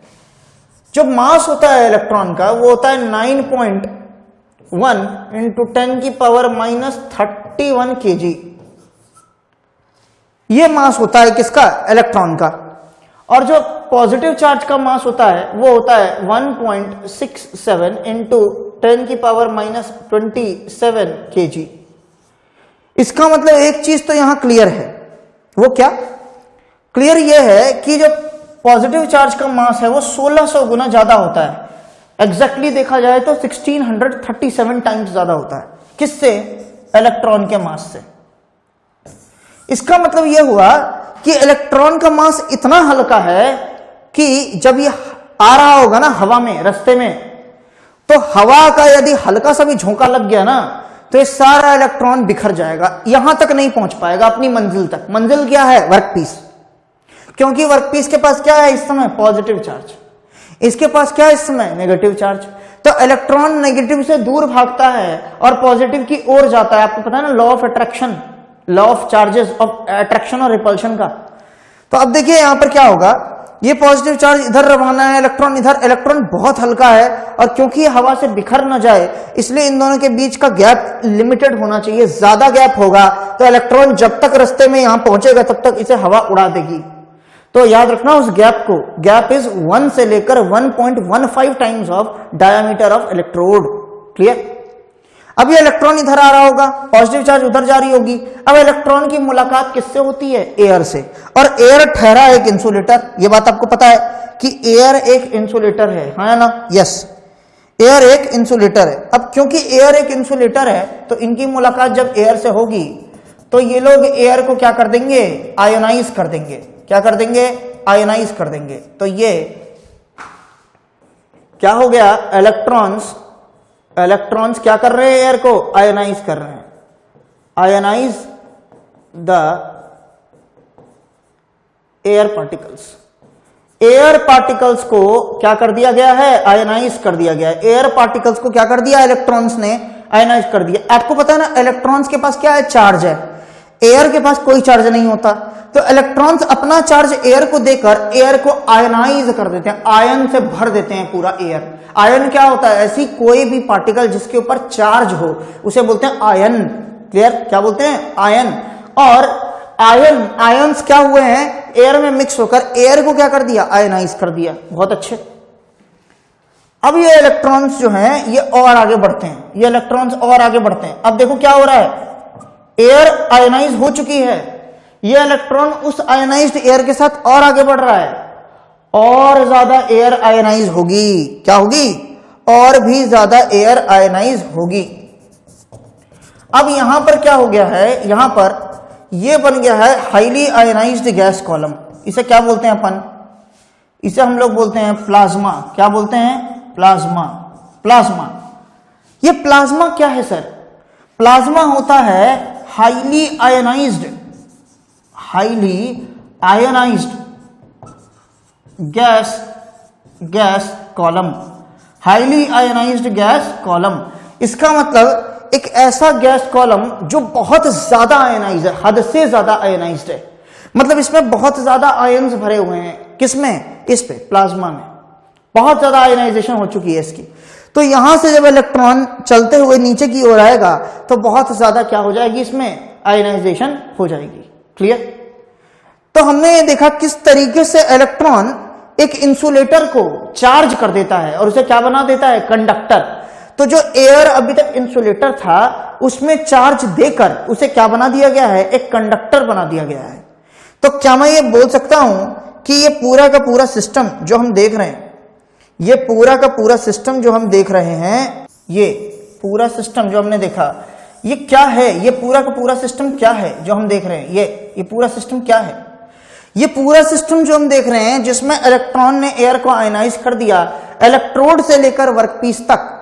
जो मास होता है इलेक्ट्रॉन का वो होता है 9.1 इंटू 10 की पावर -31 kg। ये मास होता है किसका? इलेक्ट्रॉन का। और जो पॉजिटिव चार्ज का मास होता है वो होता है 1.67 इंटू 10 की पावर -27 kg। इसका मतलब एक चीज तो यहां क्लियर है। वो क्या? क्लियर ये है कि जो पॉजिटिव चार्ज का मास है वो 1600 गुना ज्यादा होता है। एग्जैक्टली देखा जाए तो 1637 टाइम्स ज्यादा होता है। किससे? इलेक्ट्रॉन के मास से। इसका मतलब यह हुआ कि इलेक्ट्रॉन का मास इतना हल्का है कि जब ये आ रहा होगा ना हवा में, रास्ते में, तो हवा का यदि हल्का सा भी झोंका लग गया ना तो ये सारा इलेक्ट्रॉन बिखर जाएगा, यहां तक नहीं पहुंच पाएगा अपनी मंजिल तक। मंजिल क्या है? वर्कपीस। क्योंकि वर्कपीस के पास क्या है इस समय? Positive charge. इसके पास क्या है इस समय? Negative charge. तो इलेक्ट्रॉन नेगेटिव से दूर भागता है और पॉजिटिव की ओर जाता है। आपको पता है ना law of attraction, law of charges of attraction और रिपल्शन का। तो अब देखिए यहां पर क्या होगा, ये पॉजिटिव चार्ज इधर रवाना है, इलेक्ट्रॉन इधर। इलेक्ट्रॉन बहुत हल्का है और क्योंकि ये हवा से बिखर न जाए इसलिए इन दोनों के बीच का गैप लिमिटेड होना चाहिए। ज्यादा गैप होगा तो इलेक्ट्रॉन जब तक रास्ते में यहां पहुंचेगा तब तक इसे हवा उड़ा देगी। तो याद रखना उस गैप को। गैप इज 1 से लेकर 1.15 times of diameter of electrode. Clear? अब ये इलेक्ट्रॉन इधर आ रहा होगा, पॉजिटिव चार्ज उधर जा रही होगी। अब इलेक्ट्रॉन की मुलाकात किससे होती है? एयर से। और एयर ठहरा एक इंसुलेटर। ये बात आपको पता है कि एयर एक इंसुलेटर है ना? यस, एयर एक इंसुलेटर है। अब क्योंकि एयर एक इंसुलेटर है तो इनकी मुलाकात जब एयर से होगी तो ये लोग एयर को क्या कर देंगे? आयोनाइज कर देंगे। क्या कर देंगे? आयोनाइज कर देंगे। तो ये क्या हो गया? इलेक्ट्रॉन्स क्या कर रहे हैं? एयर को आयोनाइज कर रहे हैं। Ionize the air particles. Air particles को क्या कर दिया गया है? आयोनाइज कर दिया गया है। एयर पार्टिकल्स को क्या कर दिया? इलेक्ट्रॉन्स ने आयोनाइज कर दिया। आपको पता है ना इलेक्ट्रॉन्स के पास क्या है? चार्ज है। एयर के पास कोई चार्ज नहीं होता। तो इलेक्ट्रॉन्स अपना चार्ज एयर को देकर एयर को आयनाइज कर देते हैं, आयन से भर देते हैं पूरा एयर। आयन क्या होता है? ऐसी कोई भी पार्टिकल जिसके ऊपर चार्ज हो उसे बोलते हैं आयन। क्लियर? क्या बोलते हैं? आयन। और आयंस क्या हुए हैं? एयर में मिक्स होकर एयर को क्या कर दिया? आयनाइज कर दिया। बहुत अच्छे। अब ये इलेक्ट्रॉन्स जो हैं ये और आगे बढ़ते हैं, ये इलेक्ट्रॉन्स और आगे बढ़ते हैं। अब देखो क्या हो रहा है, एयर आयनाइज हो चुकी है, ये इलेक्ट्रॉन उस आयनाइज्ड एयर के साथ और आगे बढ़ रहा है, और ज्यादा एयर आयनाइज होगी। क्या होगी? और भी ज्यादा एयर आयनाइज होगी। अब यहां पर क्या हो गया है, यहां पर ये बन गया है हाईली आयनाइज्ड गैस कॉलम। इसे क्या बोलते हैं अपन? इसे हम लोग बोलते हैं प्लाज्मा। क्या बोलते हैं? प्लाज्मा। प्लाज्मा। ये प्लाज्मा क्या है सर? प्लाज्मा होता है highly ionised gas column. Highly ionised gas column, इसका मतलब एक ऐसा गैस कॉलम जो बहुत ज्यादा आयनाइज्ड है, हद से ज्यादा आयनाइज्ड है। मतलब इसमें बहुत ज्यादा आयन्स भरे हुए हैं, किसमें? इस पे, प्लाज्मा में बहुत ज्यादा आयनाइजेशन हो चुकी है इसकी। तो यहां से जब इलेक्ट्रॉन चलते हुए नीचे की ओर आएगा तो बहुत ज्यादा क्या हो जाएगी, इसमें आयनाइजेशन हो जाएगी। क्लियर? तो हमने ये देखा किस तरीके से इलेक्ट्रॉन एक इंसुलेटर को चार्ज कर देता है और उसे क्या बना देता है? कंडक्टर। तो जो एयर अभी तक इंसुलेटर था उसमें चार्ज देकर उसे क्या बना दिया गया है? एक कंडक्टर बना दिया गया है। तो क्या मैं ये बोल सकता हूं कि ये पूरा का पूरा सिस्टम जो हम देख रहे हैं, ये पूरा का पूरा सिस्टम जो हम देख रहे हैं, ये पूरा सिस्टम जो हमने देखा, ये क्या है? ये पूरा का पूरा सिस्टम क्या है जो हम देख रहे हैं? ये पूरा सिस्टम क्या है? ये पूरा सिस्टम जो हम देख रहे हैं जिसमें इलेक्ट्रॉन ने एयर को आयनाइज कर दिया, इलेक्ट्रोड से लेकर वर्कपीस तक।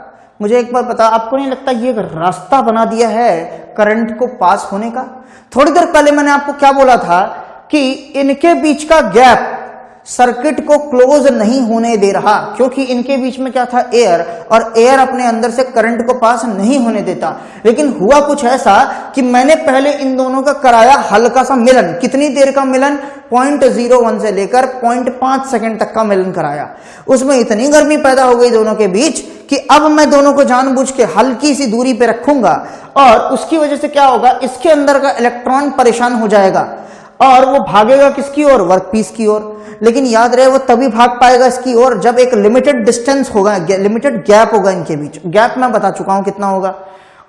मुझे एक बार बता, आपको नहीं लगता ये रास्ता बना दिया है करंट को पास होने का? थोड़ी देर पहले मैंने आपको क्या बोला था कि इनके बीच का गैप सर्किट को क्लोज नहीं होने दे रहा, क्योंकि इनके बीच में क्या था? एयर, और एयर अपने अंदर से करंट को पास नहीं होने देता। लेकिन हुआ कुछ ऐसा कि मैंने पहले इन दोनों का कराया हल्का सा मिलन। कितनी देर का मिलन? 0.01 से लेकर 0.5 सेकंड तक का मिलन कराया। उसमें इतनी गर्मी पैदा हो गई दोनों के बीच कि अब मैं दोनों को जानबूझ के हल्की सी दूरी पे रखूंगा और उसकी वजह से क्या होगा? इसके अंदर का इलेक्ट्रॉन परेशान हो जाएगा और वो भागेगा किसकी ओर? वर्कपीस की ओर। लेकिन याद रहे वो तभी भाग पाएगा इसकी ओर जब एक लिमिटेड डिस्टेंस होगा, लिमिटेड गैप होगा इनके बीच। गैप मैं बता चुका हूं कितना होगा।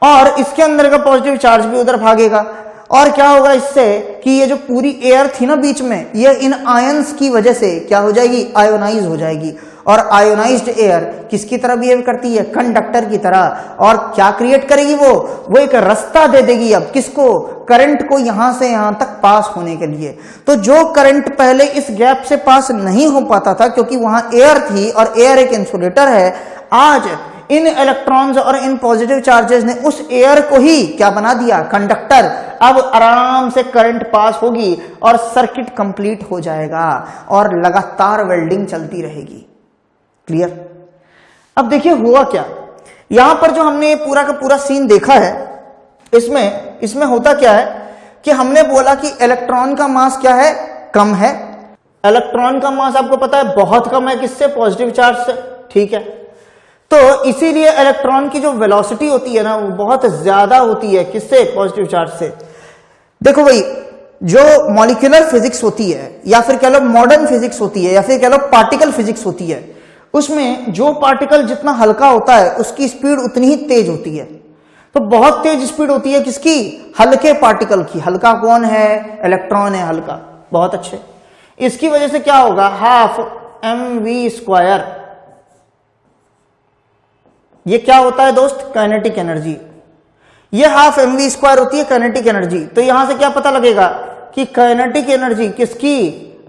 और इसके अंदर का पॉजिटिव चार्ज भी उधर भागेगा। और क्या होगा इससे कि ये जो पूरी एयर थी ना बीच में, ये इन आयंस की वजह से क्या हो जाएगी? आयोनाइज हो जाएगी। और आयोनाइज्ड एयर किसकी तरह बिहेव करती है? कंडक्टर की तरह। और क्या क्रिएट करेगी वो एक रास्ता दे देगी अब किसको? करंट को यहां से यहां तक पास होने के लिए। तो जो करंट पहले इस गैप से पास नहीं हो पाता था क्योंकि वहां एयर थी और एयर एक इंसुलेटर है, आज इन इलेक्ट्रॉन्स और इन पॉजिटिव चार्जेस ने उस एयर को ही क्या बना दिया? कंडक्टर। अब आराम से करंट पास होगी और सर्किट कंप्लीट हो जाएगा और लगातार वेल्डिंग चलती रहेगी। क्लियर? अब देखिए हुआ क्या, यहां पर जो हमने ये पूरा का पूरा सीन देखा है, इसमें होता क्या है कि हमने बोला कि इलेक्ट्रॉन का मास क्या है? कम है। इलेक्ट्रॉन का मास आपको पता है बहुत कम है। किससे? पॉजिटिव चार्ज से। ठीक है, तो इसीलिए इलेक्ट्रॉन की जो वेलोसिटी होती है ना वो बहुत ज्यादा होती है। किससे? पॉजिटिव चार्ज से। देखो भाई, जो मॉलिक्यूलर फिजिक्स होती है या फिर कह लो मॉडर्न फिजिक्स होती है या फिर कह लो पार्टिकल फिजिक्स होती है, उसमें जो पार्टिकल जितना हल्का होता है उसकी स्पीड उतनी ही तेज होती है। तो बहुत तेज स्पीड होती है किसकी? हल्के पार्टिकल की। हल्का कौन है? इलेक्ट्रॉन है हल्का। बहुत अच्छे। इसकी वजह से क्या होगा? 12mv²। ये क्या होता है दोस्त? Kinetic energy. ये 12mv² होती है काइनेटिक एनर्जी। तो यहां से क्या पता लगेगा कि काइनेटिक एनर्जी किसकी?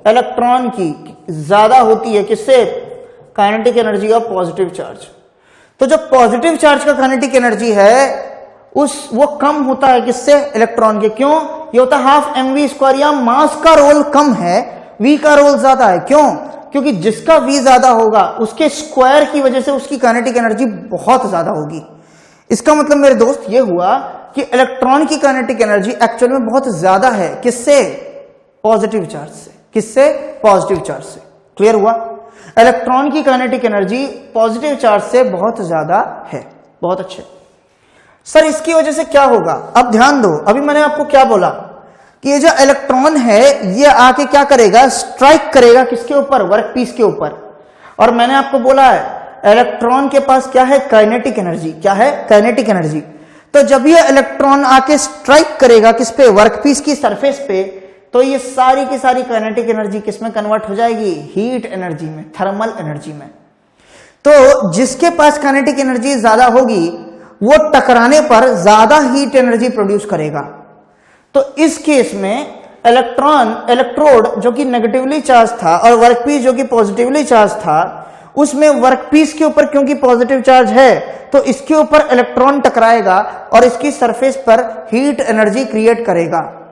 इलेक्ट्रॉन की ज्यादा होती है। किससे? Kinetic energy of positive charge. तो जो पॉजिटिव चार्ज का काइनेटिक एनर्जी है वो कम होता है किससे? इलेक्ट्रॉन के। क्यों? ये होता है 12mv²। या मास का रोल कम है, v का रोल ज्यादा है। क्यों? क्योंकि जिसका v ज्यादा होगा उसके स्क्वायर की वजह से उसकी काइनेटिक एनर्जी बहुत ज्यादा होगी। इसका मतलब मेरे दोस्त ये हुआ कि इलेक्ट्रॉन की काइनेटिक एनर्जी एक्चुअल में बहुत ज्यादा है। किससे? पॉजिटिव चार्ज से। किससे? पॉजिटिव चार्ज से। क्लियर हुआ? इलेक्ट्रॉन की काइनेटिक एनर्जी पॉजिटिव चार्ज से बहुत ज्यादा है। बहुत अच्छे सर, इसकी वजह से क्या होगा? अब ध्यान दो, अभी मैंने आपको क्या बोला कि ये जो इलेक्ट्रॉन है ये आके क्या करेगा? स्ट्राइक करेगा किसके ऊपर? वर्कपीस के ऊपर। और मैंने आपको बोला है इलेक्ट्रॉन के पास क्या है? Kinetic energy. क्या है? Kinetic energy. तो जब ये इलेक्ट्रॉन आके स्ट्राइक करेगा किस पे? वर्कपीस की सरफेस पे, तो ये सारी की सारी काइनेटिक एनर्जी किसमें कन्वर्ट हो जाएगी? हीट एनर्जी में, थर्मल एनर्जी में। तो जिसके पास काइनेटिक एनर्जी ज्यादा होगी वो टकराने पर ज्यादा हीट एनर्जी प्रोड्यूस करेगा। तो इस केस में इलेक्ट्रोड जो कि नेगेटिवली चार्ज था और वर्कपीस जो कि पॉजिटिवली चार्ज था, उसमें वर्कपीस के ऊपर क्योंकि पॉजिटिव चार्ज है तो इसके ऊपर इलेक्ट्रॉन टकराएगा और इसकी सरफेस पर हीट एनर्जी क्रिएट करेगा।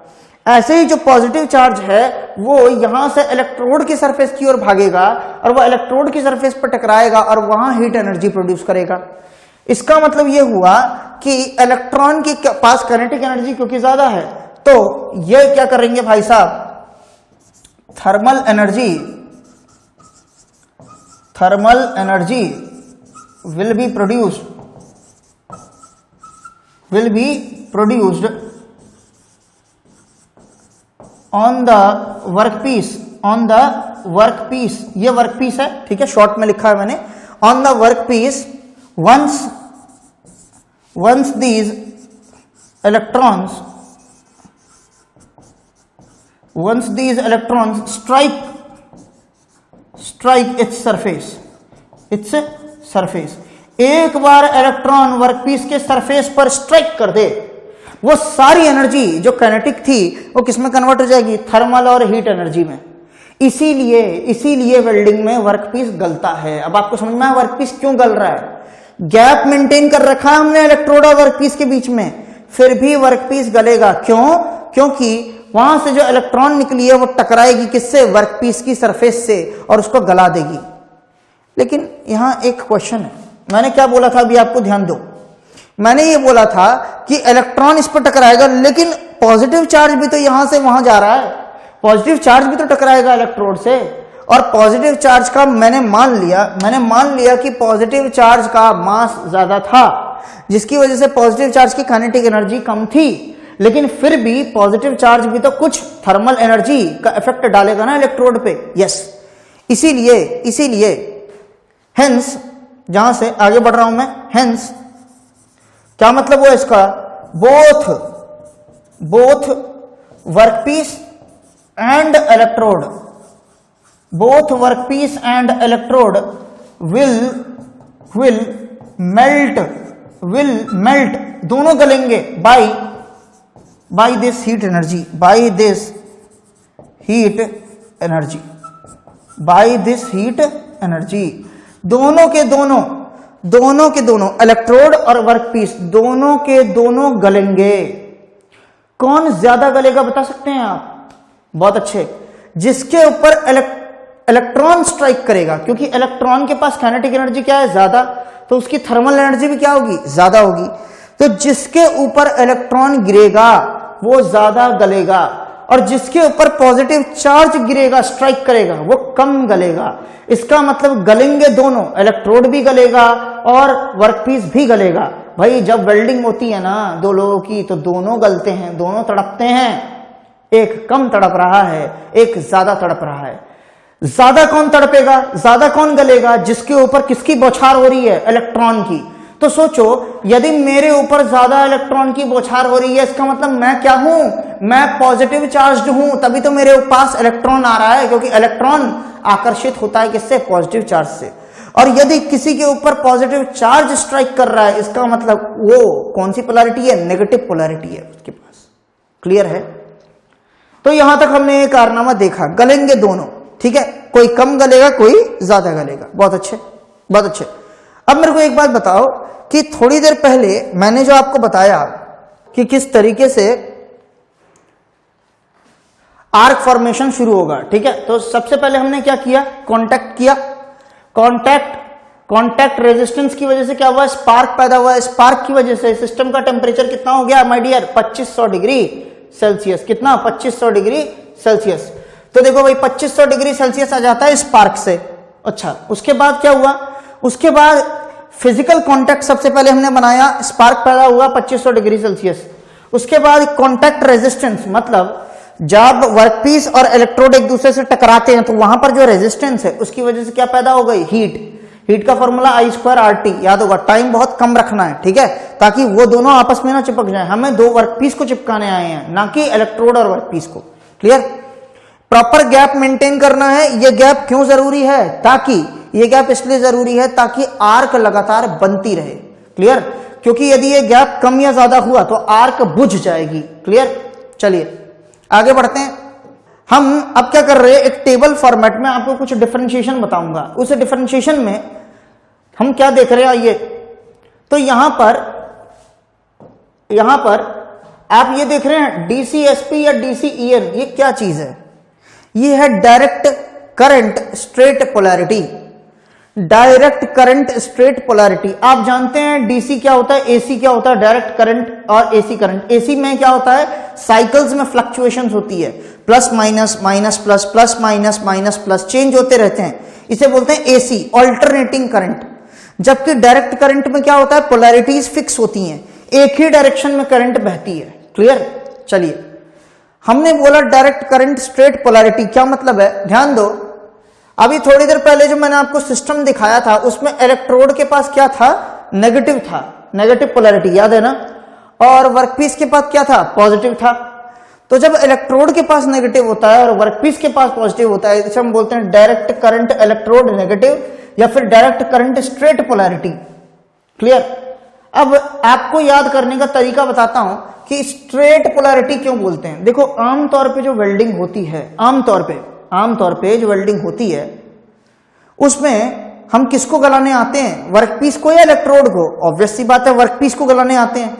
ऐसे ही जो पॉजिटिव चार्ज है वो यहां से इलेक्ट्रोड की सरफेस की ओर भागेगा और वह इलेक्ट्रोड की सरफेस पर टकराएगा और वहां हीट एनर्जी प्रोड्यूस करेगा। इसका मतलब यह हुआ कि इलेक्ट्रॉन के पास काइनेटिक एनर्जी क्योंकि ज्यादा है तो ये क्या करेंगे भाई साहब? Thermal energy thermal energy will be produced on the workpiece, ये वर्कपीस है, ठीक है, शॉर्ट में लिखा है मैंने, on the workpiece once these electrons strike its surface, एक बार इलेक्ट्रॉन वर्कपीस के सरफेस पर स्ट्राइक कर दे, वो सारी एनर्जी जो काइनेटिक थी वो किसमें कन्वर्ट हो जाएगी, थर्मल और हीट एनर्जी में। इसीलिए वेल्डिंग में वर्कपीस गलता है। अब आपको समझ में आया वर्कपीस क्यों गल रहा है, गैप मेंटेन कर रखा है हमने इलेक्ट्रोड और वर्कपीस के बीच में, फिर भी वर्कपीस गलेगा। क्यों? क्योंकि वहां से जो इलेक्ट्रॉन निकली है वो टकराएगी किससे, वर्कपीस की सरफेस से, और उसको गला देगी। लेकिन यहां एक क्वेश्चन है, मैंने क्या बोला था अभी आपको ध्यान दो, मैंने ये बोला था कि इलेक्ट्रॉन इस पर टकराएगा, लेकिन पॉजिटिव चार्ज भी तो यहां से वहां जा रहा है, पॉजिटिव चार्ज भी तो टकराएगा इलेक्ट्रोड से, और पॉजिटिव चार्ज का मैंने मान लिया कि पॉजिटिव चार्ज का मास ज्यादा था, जिसकी वजह से पॉजिटिव चार्ज की काइनेटिक एनर्जी कम थी, लेकिन फिर भी पॉजिटिव चार्ज भी तो कुछ थर्मल एनर्जी का इफेक्ट डालेगा ना इलेक्ट्रोड पे। यस, इसीलिए हेंस, जहां से आगे बढ़ रहा हूं मैं, हेंस क्या मतलब हुआ इसका, both workpiece and electrode, both workpiece and electrode will melt, दोनों गलेंगे by this heat energy, दोनों के दोनों इलेक्ट्रोड और वर्कपीस दोनों के दोनों गलेंगे। कौन ज्यादा गलेगा बता सकते हैं आप? बहुत अच्छे, जिसके ऊपर इलेक्ट्रॉन स्ट्राइक करेगा, क्योंकि इलेक्ट्रॉन के पास काइनेटिक एनर्जी क्या है, ज्यादा, तो उसकी थर्मल एनर्जी भी क्या होगी, ज्यादा होगी। तो जिसके ऊपर इलेक्ट्रॉन गिरेगा वो ज्यादा गलेगा, और जिसके ऊपर पॉजिटिव चार्ज गिरेगा, स्ट्राइक करेगा, वो कम गलेगा। इसका मतलब गलेंगे दोनों, इलेक्ट्रोड भी गलेगा और वर्कपीस भी गलेगा। भाई जब वेल्डिंग होती है ना दो लोगों की, तो दोनों गलते हैं, दोनों तड़पते हैं, एक कम तड़प रहा है, एक ज्यादा तड़प रहा है। ज्यादा कौन तड़पेगा, ज्यादा कौन गलेगा, जिसके ऊपर किसकी बौछार हो रही है, इलेक्ट्रॉन की। तो सोचो, यदि मेरे ऊपर ज्यादा इलेक्ट्रॉन की बौछार हो रही है, इसका मतलब मैं क्या हूं, मैं पॉजिटिव चार्ज हूं, तभी तो मेरे पास इलेक्ट्रॉन आ रहा है, क्योंकि इलेक्ट्रॉन आकर्षित होता है किससे, पॉजिटिव चार्ज से। और यदि किसी के ऊपर पॉजिटिव चार्ज स्ट्राइक कर रहा है, इसका मतलब वो कौन सी पोलैरिटी है, नेगेटिव पोलैरिटी है उसके पास। क्लियर है? तो यहां तक हमने ये कारनामा देखा, गलेंगे दोनों, ठीक है, कोई कम गलेगा, कोई ज्यादा गलेगा। बहुत अच्छे। अब मेरे को एक बात बताओ कि थोड़ी देर पहले मैंने जो आपको बताया कि किस तरीके से आर्क फॉर्मेशन शुरू होगा, ठीक है, तो सबसे पहले हमने क्या किया, कांटेक्ट किया। कांटेक्ट रेजिस्टेंस की वजह से क्या हुआ, स्पार्क पैदा हुआ। स्पार्क की वजह से सिस्टम का टेम्परेचर कितना हो गया माय डियर, 2500 डिग्री सेल्सियस। कितना, 2500 डिग्री सेल्सियस। तो देखो भाई 2500 डिग्री सेल्सियस आ जाता है स्पार्क से। अच्छा, उसके बाद क्या हुआ, उसके बाद फिजिकल कांटेक्ट सबसे पहले हमने बनाया, स्पार्क पैदा हुआ 2500 डिग्री सेल्सियस। उसके बाद कांटेक्ट रेजिस्टेंस, मतलब जब वर्कपीस और इलेक्ट्रोड एक दूसरे से टकराते हैं तो वहां पर जो रेजिस्टेंस है उसकी वजह से क्या पैदा हो गई, हीट का फॉर्मूला I²RT याद होगा। टाइम बहुत कम रखना है, ठीक है, ताकि वो दोनों आपस में ना चिपक जाए। हमें दो वर्कपीस को चिपकाने आए हैं, ना कि इलेक्ट्रोड और वर्कपीस को। क्लियर? प्रॉपर गैप मेंटेन करना है। ये गैप क्यों जरूरी है, ताकि ये गैप इसलिए जरूरी है ताकि आर्क लगातार बनती रहे। क्लियर? क्योंकि यदि ये गैप कम या ज्यादा हुआ तो आर्क बुझ जाएगी। क्लियर? चलिए आगे बढ़ते हैं। हम अब क्या कर रहे हैं, एक टेबल फॉर्मेट में आपको कुछ डिफरेंशिएशन बताऊंगा। उस डिफरेंशिएशन में हम क्या देख रहे हैं, आइए। तो यहां पर आप ये देख रहे हैं DCSP या DCEN, ये क्या चीज है, ये है direct current straight polarity. Direct current straight polarity. आप जानते हैं डीसी क्या होता है, एसी क्या होता है, डायरेक्ट करंट और एसी करंट। एसी में क्या होता है, साइकिल्स में फ्लक्चुएशंस होती है, plus minus minus plus, plus minus minus plus, change होते रहते हैं। इसे बोलते हैं एसी, ऑल्टरनेटिंग करंट। जबकि डायरेक्ट करंट में क्या होता है, पोलैरिटीज फिक्स होती हैं, एक ही डायरेक्शन में करंट बहती है। क्लियर? चलिए, हमने बोला डायरेक्ट करंट स्ट्रेट पोलैरिटी, क्या मतलब है, ध्यान दो। अभी थोड़ी देर पहले जो मैंने आपको सिस्टम दिखाया था उसमें इलेक्ट्रोड के पास क्या था, नेगेटिव था, नेगेटिव पोलैरिटी, याद है ना, और वर्कपीस के पास क्या था, पॉजिटिव था। तो जब इलेक्ट्रोड के पास नेगेटिव होता है और वर्कपीस के पास पॉजिटिव होता है, इसे हम बोलते हैं डायरेक्ट करंट इलेक्ट्रोड नेगेटिव या फिर direct current straight polarity. Clear? अब आपको याद करने का तरीका बताता हूं कि स्ट्रेट पोलैरिटी क्यों बोलते हैं। देखो, आमतौर पे जो वेल्डिंग होती है, आमतौर पे जो वेल्डिंग होती है उसमें हम किसको गलाने आते हैं, वर्कपीस को या इलेक्ट्रोड को? ऑब्वियस सी बात है, वर्कपीस को गलाने आते हैं।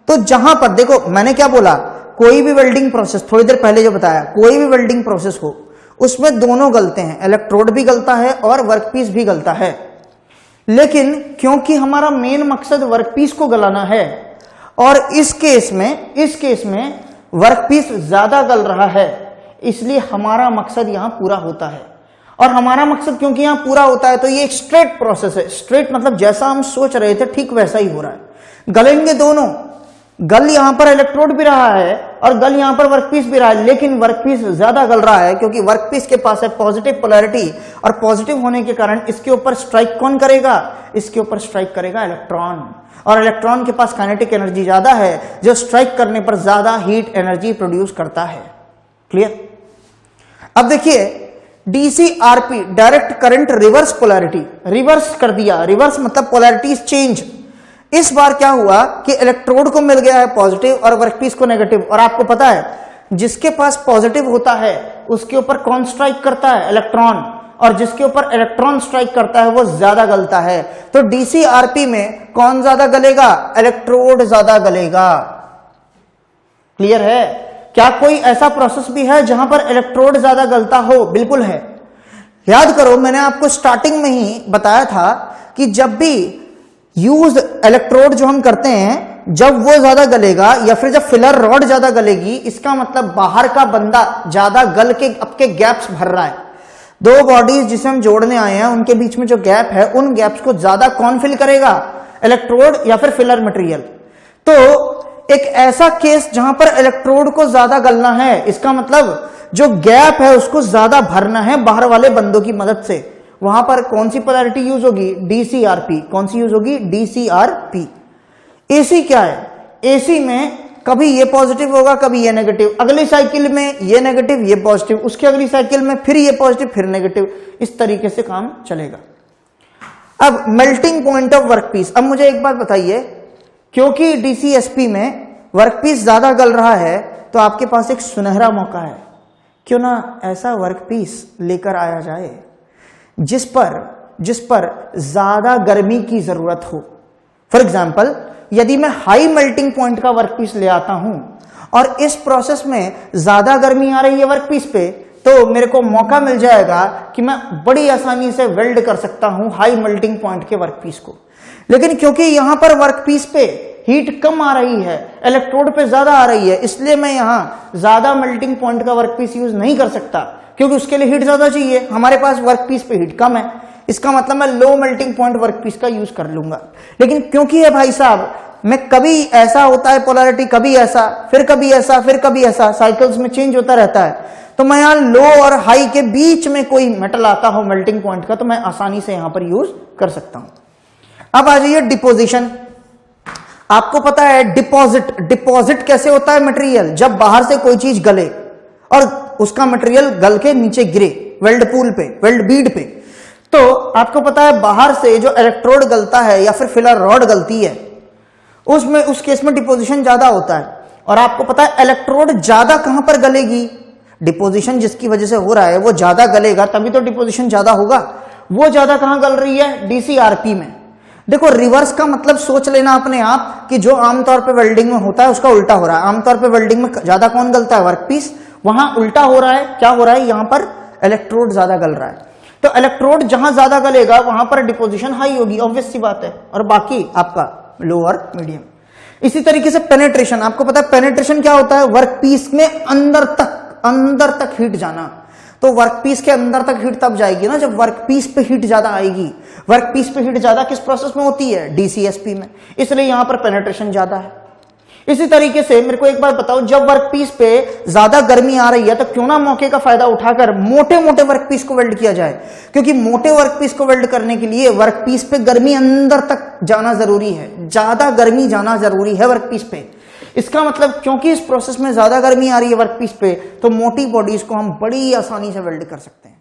तो जहां पर देखो, मैंने क्या बोला, कोई भी वेल्डिंग प्रोसेस, थोड़ी देर पहले जो बताया, कोई भी वेल्डिंग प्रोसेस हो उसमें दोनों गलते हैं, इलेक्ट्रोड भी गलता है और वर्कपीस भी गलता है। लेकिन क्योंकि हमारा मेन मकसद वर्कपीस को गलाना है और इस केस में वर्कपीस ज्यादा गल रहा है, इसलिए हमारा मकसद यहां पूरा होता है। और हमारा मकसद क्योंकि यहां पूरा होता है तो ये एक स्ट्रेट प्रोसेस है। स्ट्रेट मतलब जैसा हम सोच रहे थे ठीक वैसा ही हो रहा है। गलेंगे दोनों, गल यहां पर इलेक्ट्रोड भी रहा है और गल यहां पर वर्कपीस भी रहा है, लेकिन वर्कपीस ज्यादा गल रहा है क्योंकि वर्कपीस के पास है पॉजिटिव पोलैरिटी, और पॉजिटिव होने के कारण इसके ऊपर स्ट्राइक कौन करेगा, इसके ऊपर स्ट्राइक करेगा इलेक्ट्रॉन, और इलेक्ट्रॉन के पास काइनेटिक एनर्जी ज्यादा है जो स्ट्राइक करने पर ज्यादा हीट एनर्जी प्रोड्यूस करता है। क्लियर? अब देखिए, DCRP direct current reverse polarity, reverse कर दिया, रिवर्स मतलब पोलैरिटीज चेंज। इस बार क्या हुआ कि इलेक्ट्रोड को मिल गया है पॉजिटिव और वर्कपीस को नेगेटिव, और आपको पता है जिसके पास पॉजिटिव होता है उसके ऊपर कौन स्ट्राइक करता है, इलेक्ट्रॉन, और जिसके ऊपर इलेक्ट्रॉन स्ट्राइक करता है वो ज्यादा गलता है। तो डीसीआरपी में कौन ज्यादा गलेगा, इलेक्ट्रोड ज्यादा गलेगा। क्लियर है? क्या कोई ऐसा प्रोसेस भी है जहां पर इलेक्ट्रोड ज्यादा गलता हो? बिल्कुल है। याद करो, मैंने आपको स्टार्टिंग में ही बताया था कि जब भी यूज इलेक्ट्रोड जो हम करते हैं, जब वो ज्यादा गलेगा या फिर जब फिलर रॉड ज्यादा गलेगी, इसका मतलब बाहर का बंदा ज्यादा गल के आपके गैप्स भर रहा है। दो बॉडीज जिसे हम जोड़ने आए हैं उनके बीच में जो गैप है, उन गैप्स को ज्यादा कौन फिल करेगा, इलेक्ट्रोड या फिर फिलर मटेरियल। तो एक ऐसा केस जहां पर इलेक्ट्रोड को ज्यादा गलना है, इसका मतलब जो गैप है उसको ज्यादा भरना है बाहर वाले बंदों की मदद से, वहां पर कौन सी पोलैरिटी यूज होगी, डीसीआरपी। कौन सी यूज होगी, डीसीआरपी। एसी क्या है, एसी में कभी ये पॉजिटिव होगा कभी ये नेगेटिव, अगली साइकिल में ये नेगेटिव ये पॉजिटिव, उसकी अगली साइकिल में फिर ये पॉजिटिव फिर नेगेटिव, इस तरीके से काम चलेगा। अब मेल्टिंग पॉइंट ऑफ वर्कपीस। अब मुझे एक बात बताइए, क्योंकि डीसीएसपी में वर्कपीस ज्यादा गल रहा है तो आपके पास एक सुनहरा मौका है, क्यों ना ऐसा वर्कपीस लेकर आया जाए जिस पर ज्यादा गर्मी की जरूरत हो। फॉर एग्जाम्पल, यदि मैं हाई मेल्टिंग पॉइंट का वर्कपीस ले आता हूं और इस प्रोसेस में ज्यादा गर्मी आ रही है वर्कपीस पे, तो मेरे को मौका मिल जाएगा कि मैं बड़ी आसानी से वेल्ड कर सकता हूं हाई मेल्टिंग पॉइंट के वर्कपीस को। लेकिन क्योंकि यहां पर वर्कपीस पे हीट कम आ रही है, इलेक्ट्रोड पे ज्यादा आ रही है, इसलिए मैं यहां ज्यादा मेल्टिंग पॉइंट का वर्कपीस यूज नहीं कर सकता, क्योंकि उसके लिए हीट ज्यादा चाहिए। हमारे पास वर्कपीस पे हीट कम है, इसका मतलब मैं लो मेल्टिंग पॉइंट वर्कपीस का यूज कर लूंगा। लेकिन क्योंकि है भाई साहब, मैं कभी ऐसा होता है पोलैरिटी, कभी ऐसा, फिर कभी ऐसा, फिर कभी ऐसा, साइकिल्स में चेंज होता रहता है, तो मैं यहां लो और हाई के बीच में कोई मेटल आता हो मेल्टिंग पॉइंट का, तो मैं आसानी से यहां पर यूज कर सकता हूं। अब आ जाइए डिपोजिशन। आपको पता है डिपॉजिट कैसे होता है मटेरियल, जब बाहर से कोई चीज गले और उसका मटेरियल गल के नीचे गिरे वेल्ड पूल पे, वेल्ड बीड पे। तो आपको पता है बाहर से जो इलेक्ट्रोड गलता है या फिर फिलर रॉड गलती है, उसमें उस केस में डिपोजिशन ज्यादा होता है। और आपको पता है इलेक्ट्रोड ज्यादा कहां पर गलेगी, डिपोजिशन जिसकी वजह से हो रहा है वो ज्यादा गलेगा, तभी तो डिपोजिशन ज्यादा होगा। वो ज्यादा कहां गल रही है, डीसीआरपी में। देखो, रिवर्स का मतलब सोच लेना अपने आप कि जो आमतौर पे वेल्डिंग में होता है उसका उल्टा हो रहा है। आमतौर पे वेल्डिंग में ज्यादा कौन गलता है, वर्कपीस, वहां उल्टा हो रहा है। क्या हो रहा है, यहां पर इलेक्ट्रोड ज्यादा गल रहा है। तो इलेक्ट्रोड जहां ज्यादा गलेगा वहां पर डिपोजिशन हाई होगी, ऑब्वियस सी बात है, और बाकी आपका लोअर मीडियम। इसी तरीके से पेनेट्रेशन, आपको पता है पेनेट्रेशन क्या होता है, वर्कपीस में अंदर तक हीट जाना। तो वर्कपीस के अंदर तक हीट तब जाएगी ना जब वर्कपीस पे हीट ज्यादा आएगी। वर्कपीस पे हीट ज्यादा किस प्रोसेस में होती है? डीसीएसपी में, इसलिए यहां पर पेनिट्रेशन ज्यादा है। इसी तरीके से मेरे को एक बात बताओ, जब वर्कपीस पे ज्यादा गर्मी आ रही है तो क्यों ना मौके का फायदा उठाकर मोटे मोटे वर्कपीस को वेल्ड किया जाए, क्योंकि मोटे वर्कपीस को वेल्ड करने के लिए वर्कपीस पे गर्मी अंदर तक जाना जरूरी है, ज्यादा गर्मी जाना जरूरी है वर्कपीस पे। इसका मतलब क्योंकि इस प्रोसेस में ज्यादा गर्मी आ रही है वर्कपीस पे, तो मोटी बॉडीज को हम बड़ी आसानी से वेल्ड कर सकते हैं।